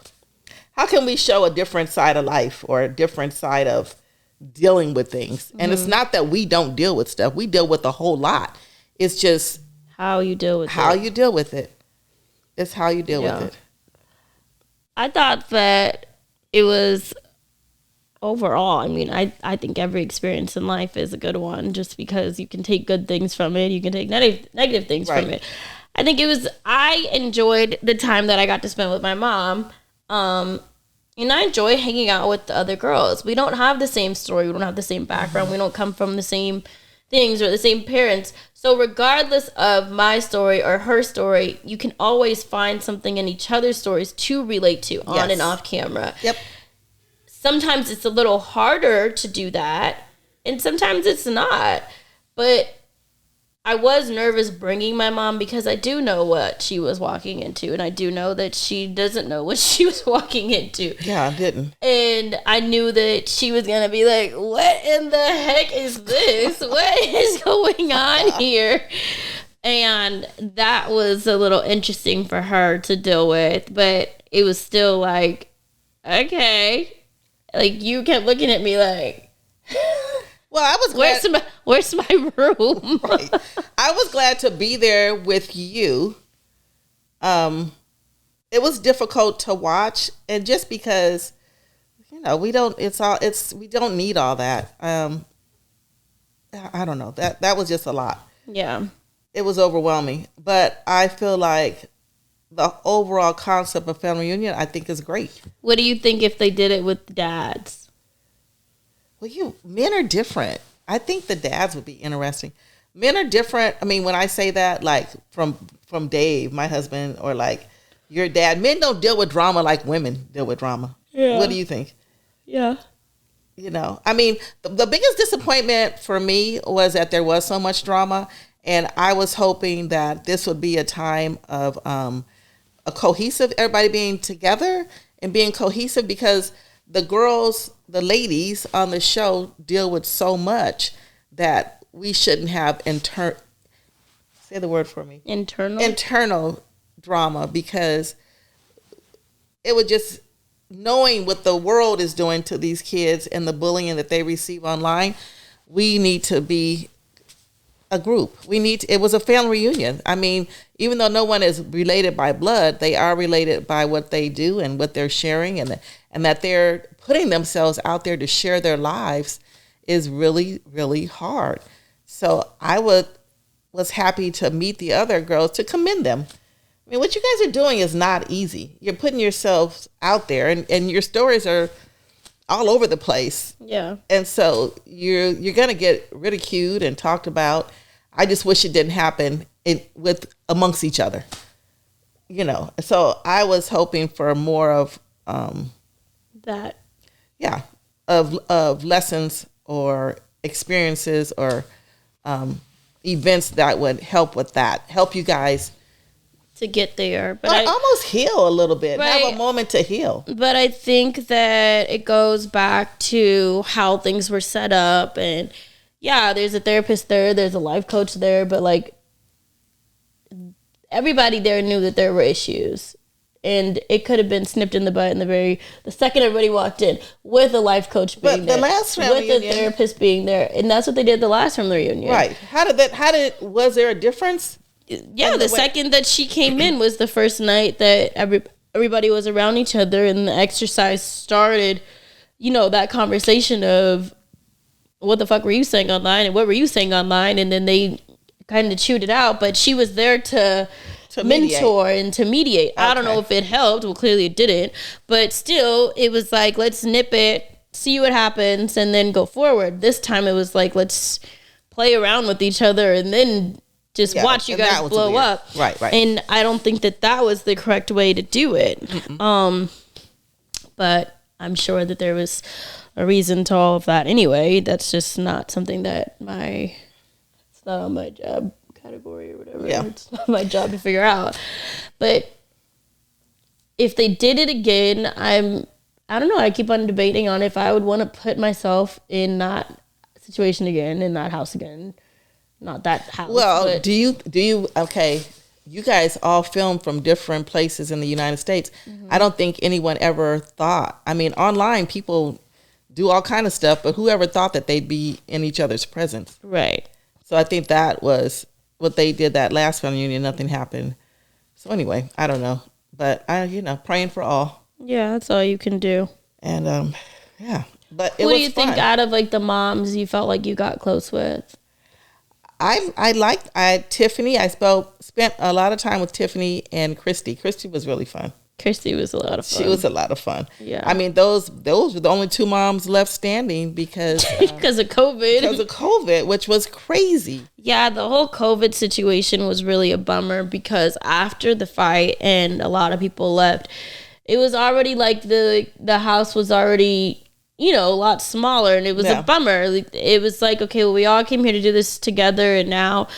D: How can we show a different side of life or a different side of dealing with things? Mm-hmm. And it's not that we don't deal with stuff. We deal with a whole lot. It's just
C: how you deal with
D: you deal with it. It's how you deal with it.
C: I thought that it was overall, I mean, I think every experience in life is a good one just because you can take good things from it. You can take negative things from it. I enjoyed the time that I got to spend with my mom. And I enjoy hanging out with the other girls. We don't have the same story. We don't have the same background. We don't come from the same things or the same parents. So regardless of my story or her story, you can always find something in each other's stories to relate to on and off camera.
D: Yep.
C: Sometimes it's a little harder to do that, and sometimes it's not. But I was nervous bringing my mom because I do know what she was walking into, and I do know that she doesn't know what she was walking into.
D: Yeah, I didn't.
C: And I knew that she was going to be like, what in the heck is this? What is going on here? And that was a little interesting for her to deal with, but it was still like, okay. Like, you kept looking at me like...
D: Well, I was glad.
C: Where's my room?
D: Right. I was glad to be there with you. It was difficult to watch, and just because, we don't need all that. I don't know. That was just a lot.
C: Yeah.
D: It was overwhelming, but I feel like the overall concept of family reunion, I think, is great.
C: What do you think if they did it with dads?
D: Well, men are different. I think the dads would be interesting. Men are different. I mean, when I say that, like from Dave, my husband, or like your dad, men don't deal with drama like women deal with drama. Yeah. What do you think?
C: Yeah.
D: I mean, the biggest disappointment for me was that there was so much drama, and I was hoping that this would be a time of a cohesive, everybody being together and being cohesive, because the ladies on the show deal with so much that we shouldn't have say the word for me. Internal drama, because it would just, knowing what the world is doing to these kids and the bullying that they receive online, we need to be a group. It was a family reunion. I mean, even though no one is related by blood, they are related by what they do and what they're sharing, and that they're putting themselves out there to share their lives is really, really hard. So I was happy to meet the other girls, to commend them. I mean, what you guys are doing is not easy. You're putting yourselves out there, and your stories are all over the place. Yeah. And so you're going to get ridiculed and talked about. I just wish it didn't happen amongst each other. So I was hoping for more of
C: that.
D: Yeah. Of lessons or experiences or events that would help with that. Help you guys
C: to get there.
D: But I almost heal a little bit. Right. Have a moment to heal.
C: But I think that it goes back to how things were set up. And yeah, there's a therapist there's a life coach there, but like everybody there knew that there were issues. And it could have been snipped in the butt the second everybody walked in, with a life coach being there, with a therapist being there, and that's what they did the last family reunion.
D: Right? Was there a difference?
C: Yeah, the second that she came in was the first night that everybody was around each other, and the exercise started. That conversation of what the fuck were you saying online, and what were you saying online, and then they kind of chewed it out. But she was there to mentor and to mediate. Okay. I don't know if it helped. Well, clearly it didn't. But still, it was like, let's nip it, see what happens, and then go forward. This time it was like, let's play around with each other and then just watch you guys blow up.
D: Right.
C: And I don't think that was the correct way to do it. Mm-mm. But I'm sure that there was a reason to all of that anyway. That's just not something that it's not on my job category or whatever. Yeah. It's not my job to figure out. But if they did it again, I don't know, I keep on debating on if I would want to put myself in that situation again, in that house again. Not that house.
D: Well, do you okay, you guys all film from different places in the United States. Mm-hmm. I don't think anyone ever thought, I mean, online people do all kind of stuff, but whoever thought that they'd be in each other's presence.
C: Right.
D: So I think that was what they did that last family reunion. Nothing happened. So anyway, I don't know, but praying for all.
C: Yeah, that's all you can do.
D: And yeah, but
C: what do you think out of like the moms you felt like you got close with?
D: I liked Tiffany. I spent a lot of time with Tiffany and Christy. Christy was really fun.
C: Christy was a lot of fun.
D: She was a lot of fun. Yeah. I mean, those were the only two moms left standing because
C: of COVID.
D: Because of COVID, which was crazy.
C: Yeah, the whole COVID situation was really a bummer because after the fight and a lot of people left, it was already like the house was already, a lot smaller, and it was a bummer. It was like, okay, well, we all came here to do this together, and now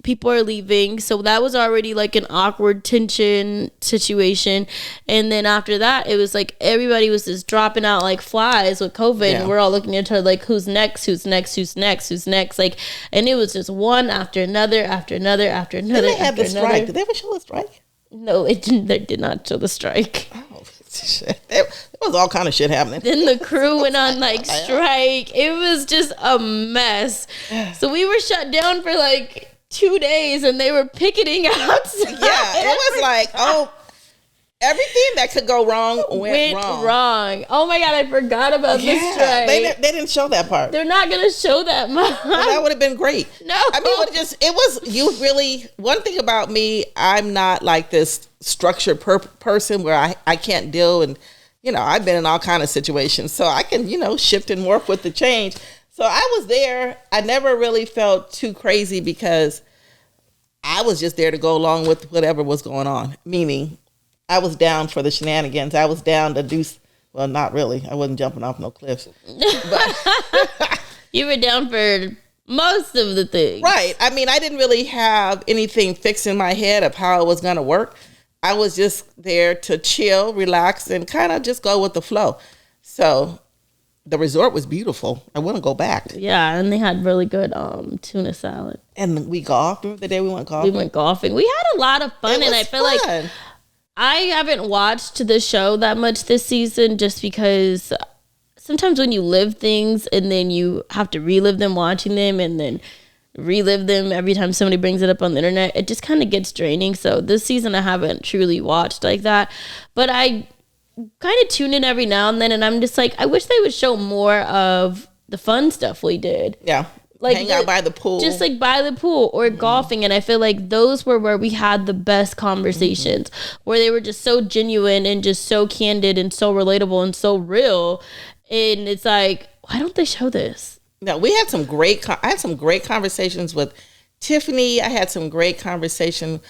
C: people are leaving. So that was already like an awkward tension situation. And then after that, it was like everybody was just dropping out like flies with COVID.
D: Yeah.
C: And we're all looking at each other like, who's next? Who's next? Who's next? Who's next? Like, and it was just one after another, after another, after another.
D: Then they had
C: after
D: the strike.
C: another.
D: Did they ever show the strike?
C: No, it didn't. They did not show the strike.
D: Oh, shit. There was all kind of shit happening.
C: Then the crew went on like strike. It was just a mess. So we were shut down for like 2 days, and they were picketing outside.
D: Yeah, it was like, oh, everything that could go wrong went wrong.
C: Oh my God, I forgot about the strike.
D: They didn't show that part.
C: They're not gonna show that much.
D: Well, that would have been great.
C: No,
D: I mean, it was you really. One thing about me, I'm not like this structured person where I can't deal, and I've been in all kind of situations, so I can shift and work with the change. So I was there. I never really felt too crazy because I was just there to go along with whatever was going on. Meaning, I was down for the shenanigans. I was down to do. Well, not really. I wasn't jumping off no cliffs. But
C: you were down for most of the things.
D: Right. I mean, I didn't really have anything fixed in my head of how it was going to work. I was just there to chill, relax, and kind of just go with the flow. So the resort was beautiful. I want to go back.
C: Yeah, and they had really good tuna salad.
D: And we golfed. Remember the day we went golfing?
C: We went golfing. We had a lot of fun, and I feel like I haven't watched the show that much this season just because sometimes when you live things and then you have to relive them watching them and then relive them every time somebody brings it up on the internet, it just kind of gets draining. So this season I haven't truly watched like that, but I kind of tune in every now and then, and I'm just like, I wish they would show more of the fun stuff we did.
D: Yeah.
C: Like
D: hang out by the pool.
C: Just like by the pool or golfing. And I feel like those were where we had the best conversations, where they were just so genuine and just so candid and so relatable and so real. And it's like, why don't they show this?
D: No, we had some great, I had some great conversations with Tiffany. I had some great conversation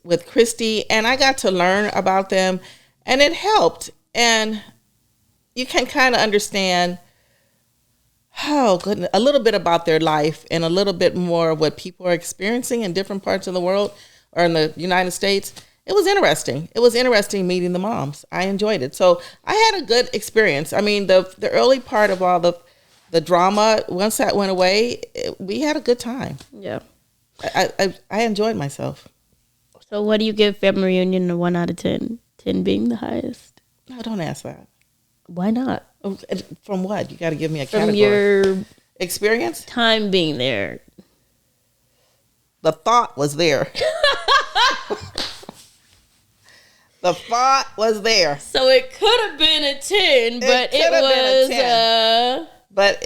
D: with Christy, and I got to learn about them, and it helped. And you can kind of understand a little bit about their life and a little bit more of what people are experiencing in different parts of the world or in the United States. It was interesting. It was interesting meeting the moms. I enjoyed it. So I had a good experience. I mean, the early part of all the drama, once that went away, we had a good time.
C: Yeah.
D: I enjoyed myself.
C: So what do you give family reunion a 1 out of 10? 10 being the highest.
D: No, don't ask that.
C: Why not?
D: From what? You got to give me a
C: From
D: category.
C: your
D: experience?
C: Time being there.
D: The thought was there. The thought was there.
C: So it could have been a 10, but it was
D: but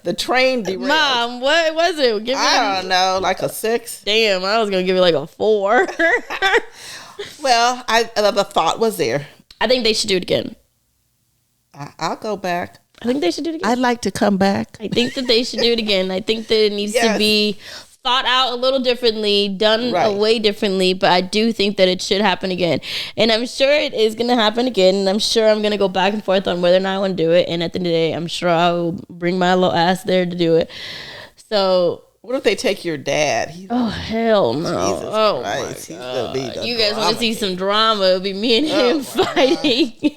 D: the train derailed.
C: Mom, what was it?
D: I don't know, like a 6.
C: Damn, I was gonna give it like a 4.
D: Well, the thought was there.
C: I think they should do it again.
D: I'll go back.
C: I think they should do it again.
D: I'd like to come back.
C: I think that they should do it again. I think that it needs to be thought out a little differently, done way differently, but I do think that it should happen again. And I'm sure it is going to happen again, and I'm sure I'm going to go back and forth on whether or not I want to do it. And at the end of the day, I'm sure I will bring my little ass there to do it. So
D: what if they take your dad?
C: Hell no.
D: Jesus
C: oh
D: Christ.
C: My
D: He's
C: God.
D: gonna be
C: you guys want to see some drama? It'll be me and him fighting.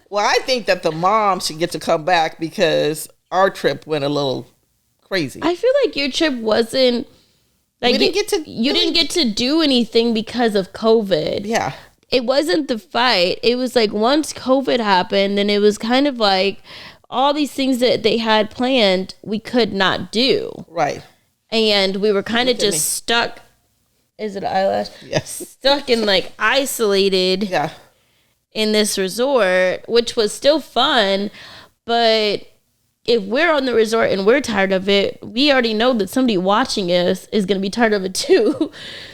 D: Well, I think that the mom should get to come back because our trip went a little crazy.
C: I feel like your trip wasn't like you didn't get to do anything because of COVID.
D: Yeah.
C: It wasn't the fight. It was like once COVID happened, and it was kind of like all these things that they had planned we could not do.
D: Right.
C: And we were kind of just stuck. Is it an eyelash?
D: Yes.
C: Stuck and like isolated.
D: Yeah.
C: In this resort, which was still fun, but if we're on the resort and we're tired of it, we already know that somebody watching us is going to be tired of it too.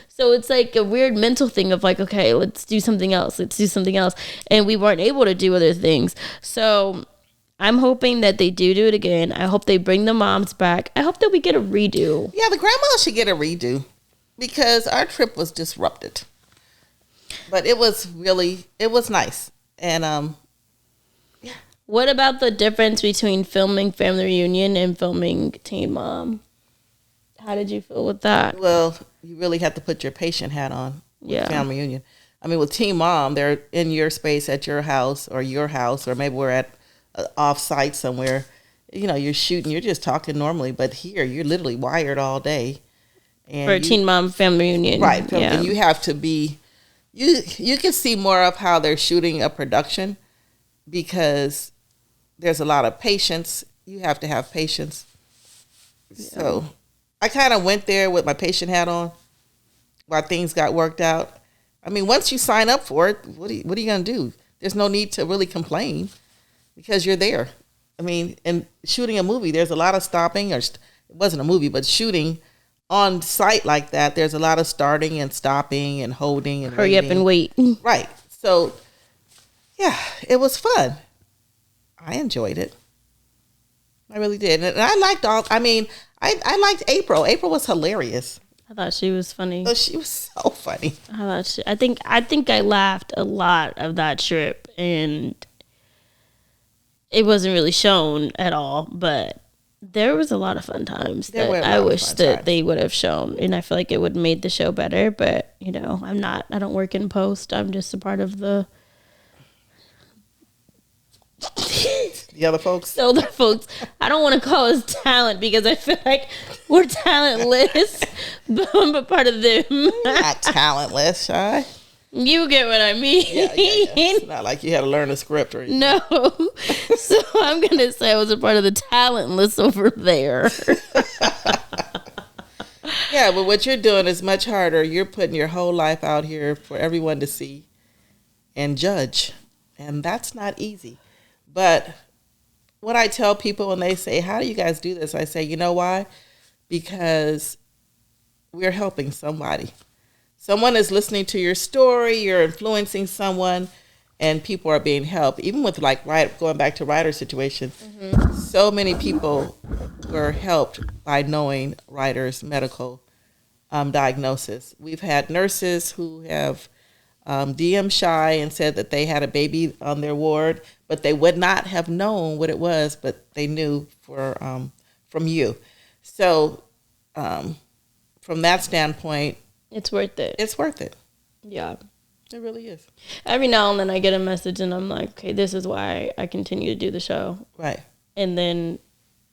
C: So it's like a weird mental thing of like, okay, let's do something else. And we weren't able to do other things. So I'm hoping that they do it again. I hope they bring the moms back. I hope that we get a redo.
D: Yeah, the grandma should get a redo because our trip was disrupted. But it was nice. And yeah.
C: What about the difference between filming Family Reunion and filming Teen Mom? How did you feel with that?
D: Well, you really have to put your patient hat on with family reunion. I mean, with Team Mom, they're in your space at your house, or maybe we're at off-site somewhere. You know, you're shooting, you're just talking normally. But here, you're literally wired all day. And
C: For a Teen Mom family reunion.
D: Right. And you have to be, you can see more of how they're shooting a production because there's a lot of patience. You have to have patience. Yeah. So I kind of went there with my patient hat on while things got worked out. I mean, once you sign up for it, what are you going to do? There's no need to really complain because you're there. I mean, and shooting a movie, there's a lot of stopping, or it wasn't a movie, but shooting on site like that, there's a lot of starting and stopping and holding and
C: hurry
D: waiting.
C: Up and wait.
D: Right. So, yeah, it was fun. I enjoyed it. I really did. And I liked I liked April. April was hilarious.
C: I thought she was funny.
D: Oh, she was so funny.
C: I think I laughed a lot of that trip, and it wasn't really shown at all, but there was a lot of fun times that I wish that they would have shown, and I feel like it would have made the show better. But you know, I don't work in post. I'm just a part of the
D: other folks.
C: The other folks. I don't want to call us talent because I feel like we're talentless, but I'm a part of them.
D: Not talentless, Shy.
C: You get what I mean.
D: Yeah. It's not like you had to learn a script or anything.
C: No. So I'm going to say I was a part of the talentless over there.
D: Yeah, but what you're doing is much harder. You're putting your whole life out here for everyone to see and judge. And that's not easy. But what I tell people when they say, how do you guys do this? I say, you know why? Because we're helping somebody. Someone is listening to your story, you're influencing someone, and people are being helped. Even with going back to Ryder's situation, so many people were helped by knowing Ryder's medical diagnosis. We've had nurses who have DM'd Shy and said that they had a baby on their ward, but they would not have known what it was, but they knew from you. So from that standpoint,
C: it's worth it.
D: It's worth it.
C: Yeah.
D: It really is.
C: Every now and then I get a message and I'm like, okay, this is why I continue to do the show.
D: Right.
C: And then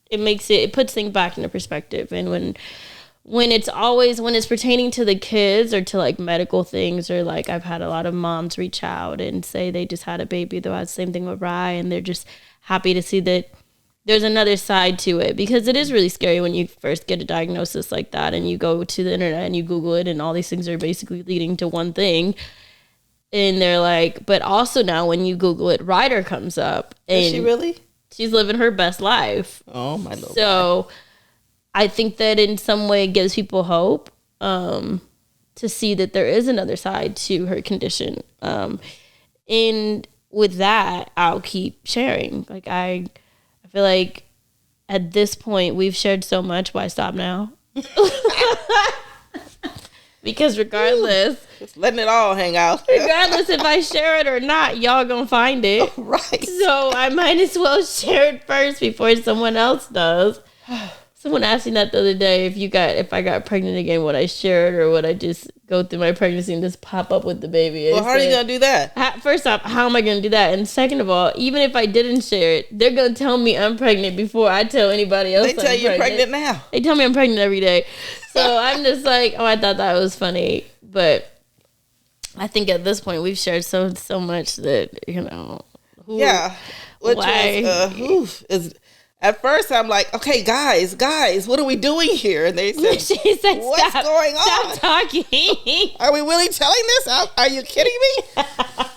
C: it puts things back into perspective. And when it's pertaining to the kids or to like medical things, or like I've had a lot of moms reach out and say they just had a baby, though the same thing with Rye, and they're just happy to see that there's another side to it, because it is really scary when you first get a diagnosis like that and you go to the internet and you Google it and all these things are basically leading to one thing. And they're like, but also now when you Google it, Ryder comes up. And
D: is she really?
C: She's living her best life.
D: Oh, my Lord.
C: So I think that in some way it gives people hope to see that there is another side to her condition. And with that, I'll keep sharing. Like I feel like at this point we've shared so much. Why stop now? Because regardless,
D: just letting it all hang out.
C: Regardless if I share it or not, y'all gonna find it.
D: Right.
C: So I might as well share it first before someone else does. Someone asked me that the other day, if I got pregnant again, would I share it or would I just go through my pregnancy and just pop up with the baby?
D: Well, how are you going to do that?
C: First off, how am I going to do that? And second of all, even if I didn't share it, they're going to tell me I'm pregnant before I tell anybody else.
D: They tell you you're pregnant now.
C: They tell me I'm pregnant every day. So I'm just like, oh, I thought that was funny. But I think at this point we've shared so much that,
D: yeah. At first, I'm like, okay, guys, what are we doing here? And they said,
C: she said,
D: what's going on?
C: Stop talking.
D: Are we really telling this? Are you kidding me?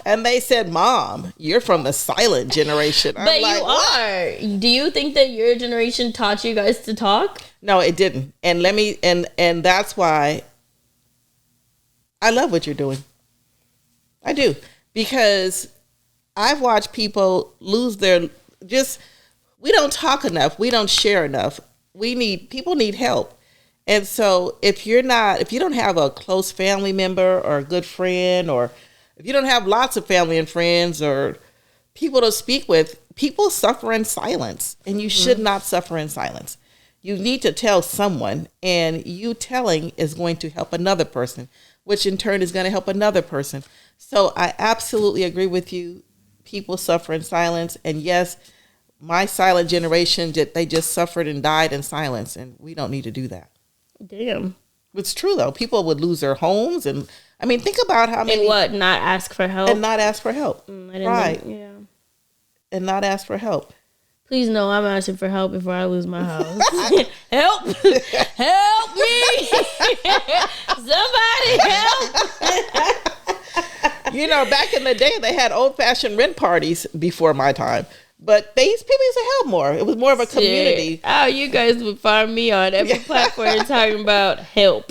D: And they said, Mom, you're from the silent generation.
C: But like, you are. Do you think that your generation taught you guys to talk?
D: No, it didn't. And and that's why I love what you're doing. I do. Because I've watched people lose we don't talk enough. We don't share enough. People need help. And so if you don't have a close family member or a good friend, or if you don't have lots of family and friends or people to speak with, people suffer in silence, and you should not suffer in silence. You need to tell someone, and you telling is going to help another person, which in turn is going to help another person. So I absolutely agree with you. People suffer in silence. And yes, my silent generation, they just suffered and died in silence. And we don't need to do that.
C: Damn.
D: It's true, though. People would lose their homes. And I mean, think about how many.
C: And what? Not ask for help?
D: And not ask for help. Right.
C: Yeah.
D: And not ask for help.
C: Please know I'm asking for help before I lose my house. Help! Help me! Somebody help!
D: You know, back in the day, they had old-fashioned rent parties before my time. But these people used to help more. It was more of a community.
C: Oh, you guys would find me on every platform talking about help.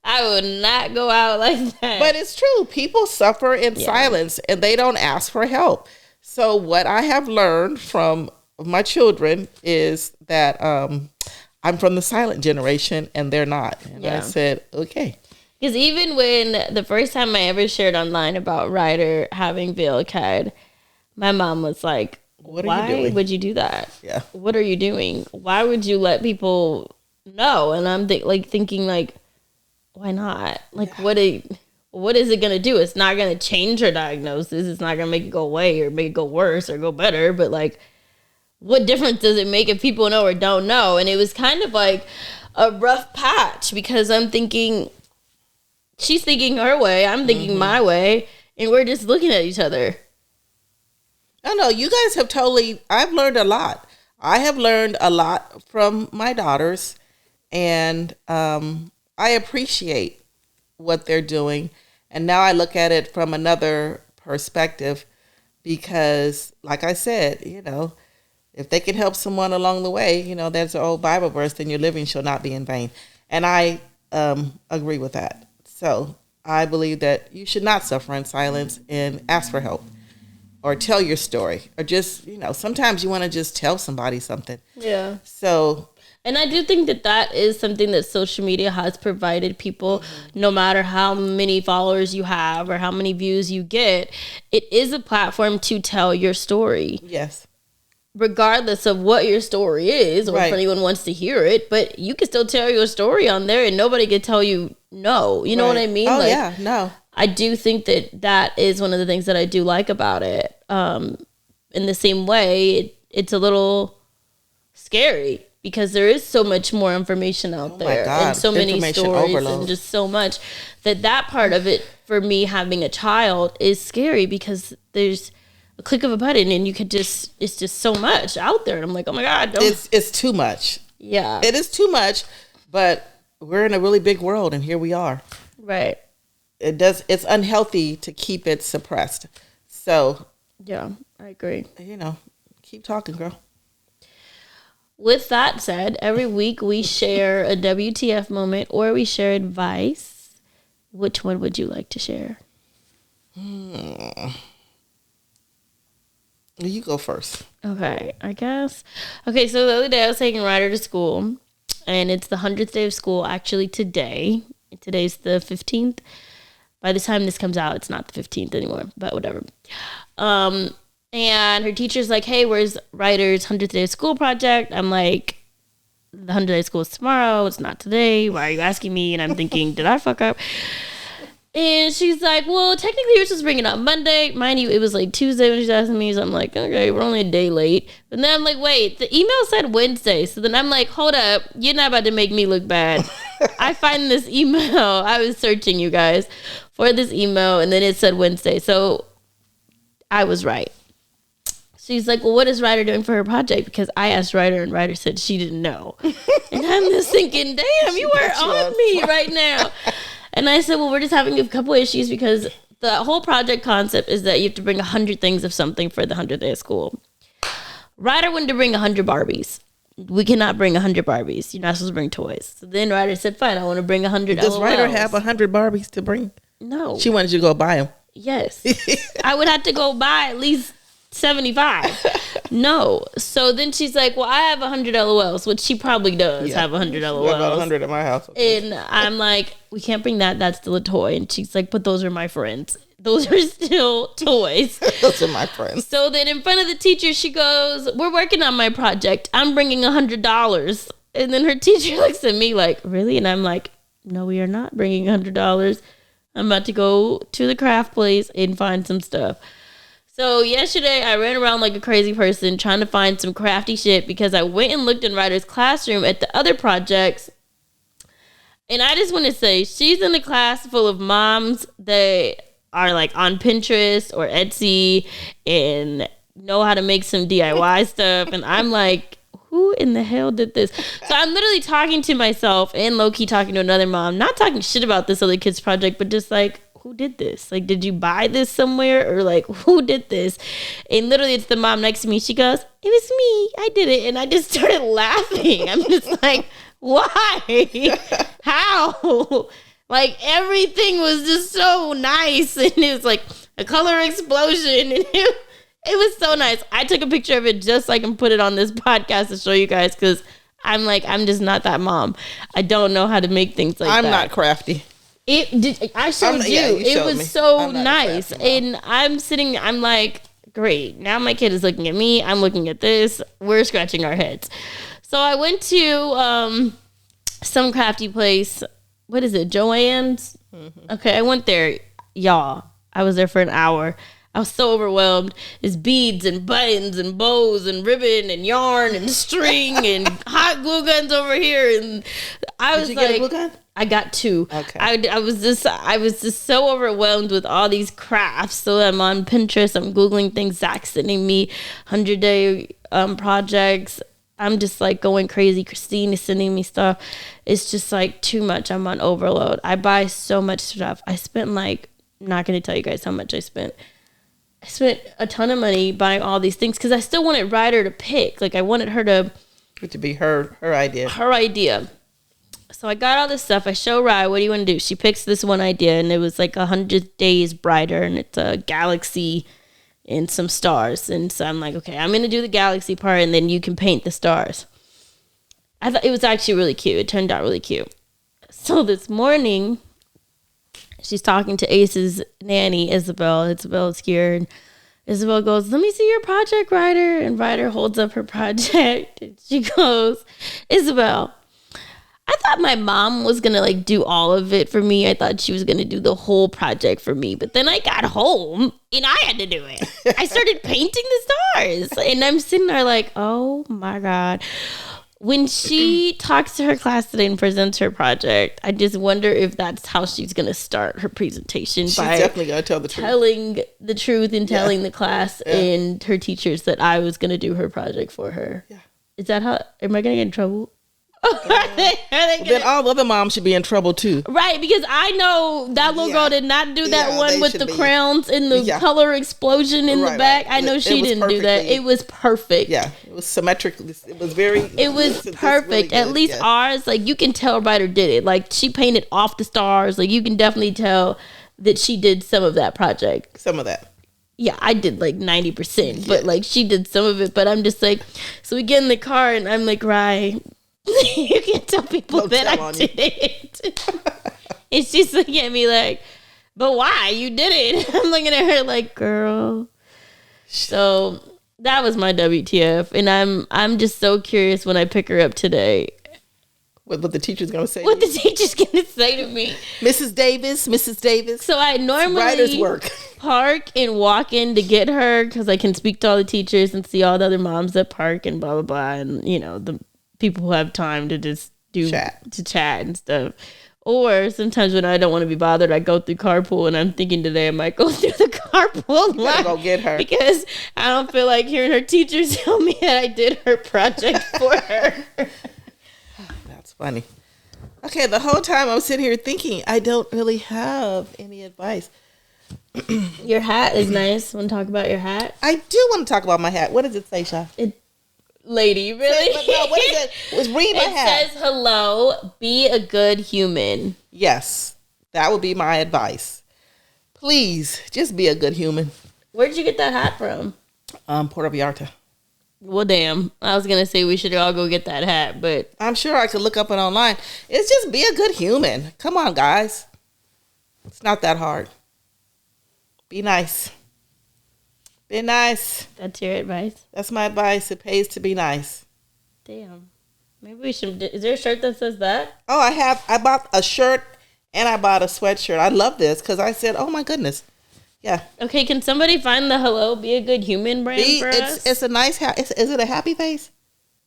C: I would not go out like that.
D: But it's true. People suffer in silence, and they don't ask for help. So what I have learned from my children is that I'm from the silent generation, and they're not. And I said, okay.
C: Because even when the first time I ever shared online about Ryder having Velcade, my mom was like, why would you do that?
D: Yeah.
C: What are you doing? Why would you let people know? And I'm thinking, why not? What is it going to do? It's not going to change her diagnosis. It's not going to make it go away or make it go worse or go better. But what difference does it make if people know or don't know? And it was kind of like a rough patch because I'm thinking, she's thinking her way, I'm thinking my way, and we're just looking at each other.
D: I know you guys have I've learned a lot. I have learned a lot from my daughters, and I appreciate what they're doing. And now I look at it from another perspective because, like I said, if they can help someone along the way, there's an old Bible verse, then your living shall not be in vain. And I agree with that. So I believe that you should not suffer in silence and ask for help or tell your story or just, sometimes you want to just tell somebody something.
C: Yeah.
D: So.
C: And I do think that is something that social media has provided people, no matter how many followers you have or how many views you get, it is a platform to tell your story.
D: Yes.
C: Regardless of what your story is or if anyone wants to hear it, but you can still tell your story on there and nobody can tell you no. You know what I mean?
D: Oh, yeah, no.
C: I do think that is one of the things that I do like about it. In the same way, it's a little scary. Because there is so much more information out there and so many stories and just so much that part of it for me having a child is scary because there's a click of a button and it's just so much out there. And I'm like, oh my God.
D: It's too much.
C: Yeah.
D: It is too much, but we're in a really big world and here we are.
C: Right.
D: It's unhealthy to keep it suppressed. So.
C: Yeah, I agree.
D: Keep talking, girl.
C: With that said, every week we share a WTF moment or we share advice. Which one would you like to share?
D: You go first.
C: Okay, I guess. Okay, so the other day I was taking Ryder to school, and it's the 100th day of school actually today. Today's the 15th. By the time this comes out, it's not the 15th anymore, but whatever. And her teacher's like, hey, where's Ryder's 100th day of school project? I'm like, the 100th day of school is tomorrow. It's not today. Why are you asking me? And I'm thinking, did I fuck up? And she's like, well, technically you're supposed to bring it up Monday. Mind you, it was like Tuesday when she's asking me. So I'm like, okay, we're only a day late. But then I'm like, wait, the email said Wednesday. So then I'm like, hold up. You're not about to make me look bad. I find this email. I was searching, you guys, for this email. And then it said Wednesday. So I was right. She's like, well, what is Ryder doing for her project? Because I asked Ryder and Ryder said she didn't know. And I'm just thinking, damn, you are on me right now. And I said, well, we're just having a couple issues because the whole project concept is that you have to bring 100 things of something for the 100th day of school. Ryder wanted to bring 100 Barbies. We cannot bring 100 Barbies. You're not supposed to bring toys. So then Ryder said, fine, I want to bring 100
D: Does
C: LOLs.
D: Ryder have 100 Barbies to bring?
C: No.
D: She wanted you to go buy them.
C: Yes. I would have to go buy at least 75. No. So then she's like, well, I have 100 LOLs, which she probably does have 100 LOLs.
D: About 100 at my house.
C: And I'm like, we can't bring that. That's still a toy. And she's like, but those are my friends. those are still toys.
D: Those are my friends.
C: So then in front of the teacher, she goes, we're working on my project. I'm bringing $100. And then her teacher looks at me like, really? And I'm like, no, we are not bringing $100. I'm about to go to the craft place and find some stuff. So yesterday I ran around like a crazy person trying to find some crafty shit because I went and looked in Ryder's classroom at the other projects. And I just want to say, she's in a class full of moms that are like on Pinterest or Etsy and know how to make some DIY stuff. And I'm like, who in the hell did this? So I'm literally talking to myself and low-key talking to another mom, not talking shit about this other kid's project, but just like, who did this? Like, did you buy this somewhere? Or like, who did this? And literally it's the mom next to me. She goes, it was me. I did it. And I just started laughing. I'm just like, why? How? Like, everything was just so nice. And it was like a color explosion. And it was so nice. I took a picture of it just so I can put it on this podcast to show you guys because I'm just not that mom. I don't know how to make things like that.
D: I'm not crafty.
C: I showed you.
D: Yeah,
C: it was
D: me.
C: so nice. And I'm sitting, I'm like, great. Now my kid is looking at me. I'm looking at this. We're scratching our heads. So I went to some crafty place. What is it? Joanne's? Mm-hmm. Okay, I went there. Y'all, I was there for an hour. I was so overwhelmed. There's beads and buttons and bows and ribbon and yarn and string and hot glue guns over here. And I was
D: Did you get a glue gun?
C: I got 2.
D: Okay.
C: I was just so overwhelmed with all these crafts. So I'm on Pinterest. I'm Googling things. Zach's sending me 100-day projects. I'm just like going crazy. Christine is sending me stuff. It's just like too much. I'm on overload. I buy so much stuff. I spent like, I'm not going to tell you guys how much I spent. I spent a ton of money buying all these things because I still wanted Ryder to pick. Like I wanted her to
D: be her idea.
C: Her idea. So I got all this stuff. I show Rye, what do you want to do? She picks this one idea, and it was like 100 days brighter, and it's a galaxy and some stars. And so I'm like, okay, I'm going to do the galaxy part, and then you can paint the stars. I thought it was actually really cute. It turned out really cute. So this morning, she's talking to Ace's nanny, Isabel. Isabel is here, and Isabel goes, let me see your project, Ryder. And Ryder holds up her project, and she goes, Isabel, I thought my mom was going to like do all of it for me. I thought she was going to do the whole project for me. But then I got home and I had to do it. I started painting the stars. And I'm sitting there like, oh my God. When she talks to her class today and presents her project, I just wonder if that's how she's going to start her presentation.
D: She's
C: by
D: definitely going to tell the truth.
C: Telling the truth and telling the class and her teachers that I was going to do her project for her. Yeah. Is that how, am I going to get in trouble?
D: Then all other moms should be in trouble too.
C: Right, because I know that little girl did not do that one with the crowns and the color explosion in the back. I know she didn't do that. It was perfect.
D: Yeah, it was symmetric. It was very...
C: It was perfect. Really at least ours, like you can tell Ryder did it. Like she painted off the stars. Like you can definitely tell that she did some of that project.
D: Some of that.
C: Yeah, I did like 90%, but like she did some of it. But I'm just like, so we get in the car and I'm like, right... you can't tell people that I did it. And she's looking at me like, but why? You did it. I'm looking at her like, girl. So that was my WTF. And I'm just so curious when I pick her up today.
D: What the teacher's going to say?
C: What the teacher's going to say to me.
D: Mrs. Davis.
C: So I normally park and walk in to get her because I can speak to all the teachers and see all the other moms that park and blah, blah, blah. And, you know, the people who have time to just chat and stuff. Or sometimes when I don't want to be bothered, I go through carpool, and I'm thinking today I might go through the carpool line.
D: Go get her.
C: Because I don't feel like hearing her teachers tell me that I did her project for her.
D: That's funny. Okay, the whole time I'm sitting here thinking I don't really have any advice.
C: Your hat is nice. Want to talk about your hat?
D: I do want to talk about my hat. What does it say, Sha?
C: Lady, really?
D: No, what is it? Read my hat.
C: It says, hello, be a good human.
D: Yes, that would be my advice. Please, just be a good human.
C: Where'd you get that hat from?
D: Puerto Vallarta.
C: Well, damn. I was going to say we should all go get that hat, but...
D: I'm sure I could look up it online. It's just be a good human. Come on, guys. It's not that hard. Be nice. Be nice.
C: That's your advice?
D: That's my advice. It pays to be nice.
C: Damn. Maybe we should. Is there a shirt that says that?
D: Oh, I bought a shirt and I bought a sweatshirt. I love this because I said, oh my goodness. Yeah.
C: Okay, can somebody find the Hello Be a Good Human brand for us?
D: It's a nice, is it a happy face?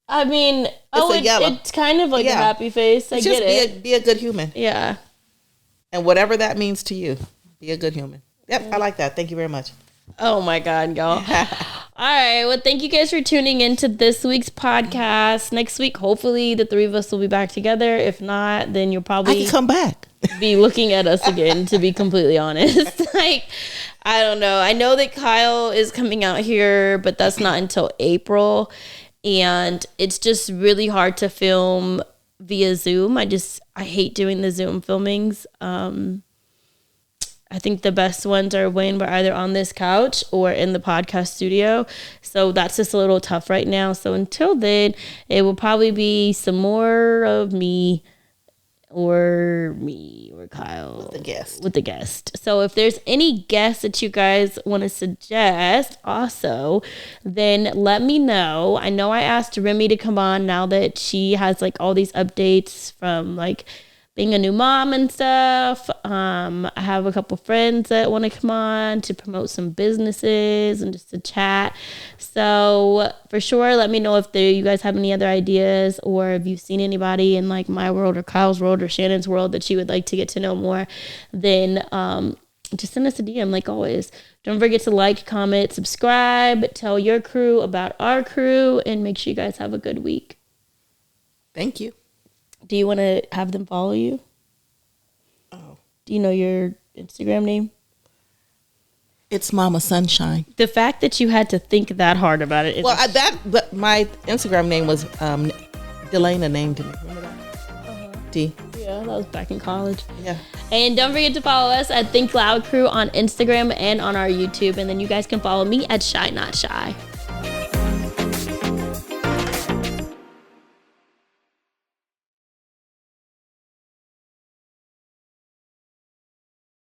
C: I mean, it's kind of like a happy face. I get it.
D: Be a good human.
C: Yeah.
D: And whatever that means to you, be a good human. Yep, I like that. Thank you very much.
C: Oh my God, y'all. All right. Well, thank you guys for tuning into this week's podcast. Next week, hopefully, the three of us will be back together. If not, then you'll probably
D: I can come back.
C: Be looking at us again, to be completely honest. Like, I don't know. I know that Kyle is coming out here, but that's not until April. And it's just really hard to film via Zoom. I hate doing the Zoom filmings. I think the best ones are when we're either on this couch or in the podcast studio. So that's just a little tough right now. So until then, it will probably be some more of me or Kyle with the guest. So if there's any guests that you guys want to suggest also, then let me know. I know I asked Remy to come on now that she has like all these updates from like being a new mom and stuff. I have a couple friends that want to come on to promote some businesses and just to chat. So for sure, let me know if you guys have any other ideas, or if you've seen anybody in like my world or Kyle's world or Shannon's world that you would like to get to know more. Then just send us a DM like always. Don't forget to like, comment, subscribe, tell your crew about our crew, and make sure you guys have a good week.
D: Thank you.
C: Do you want to have them follow you?
D: Oh.
C: Do you know your Instagram name?
D: It's Mama Sunshine.
C: The fact that you had to think that hard about it.
D: But my Instagram name was Delana named me. Remember that? D.
C: Yeah, that was back in college.
D: Yeah.
C: And don't forget to follow us at Think Loud Crew on Instagram and on our YouTube. And then you guys can follow me at Shy Not Shy.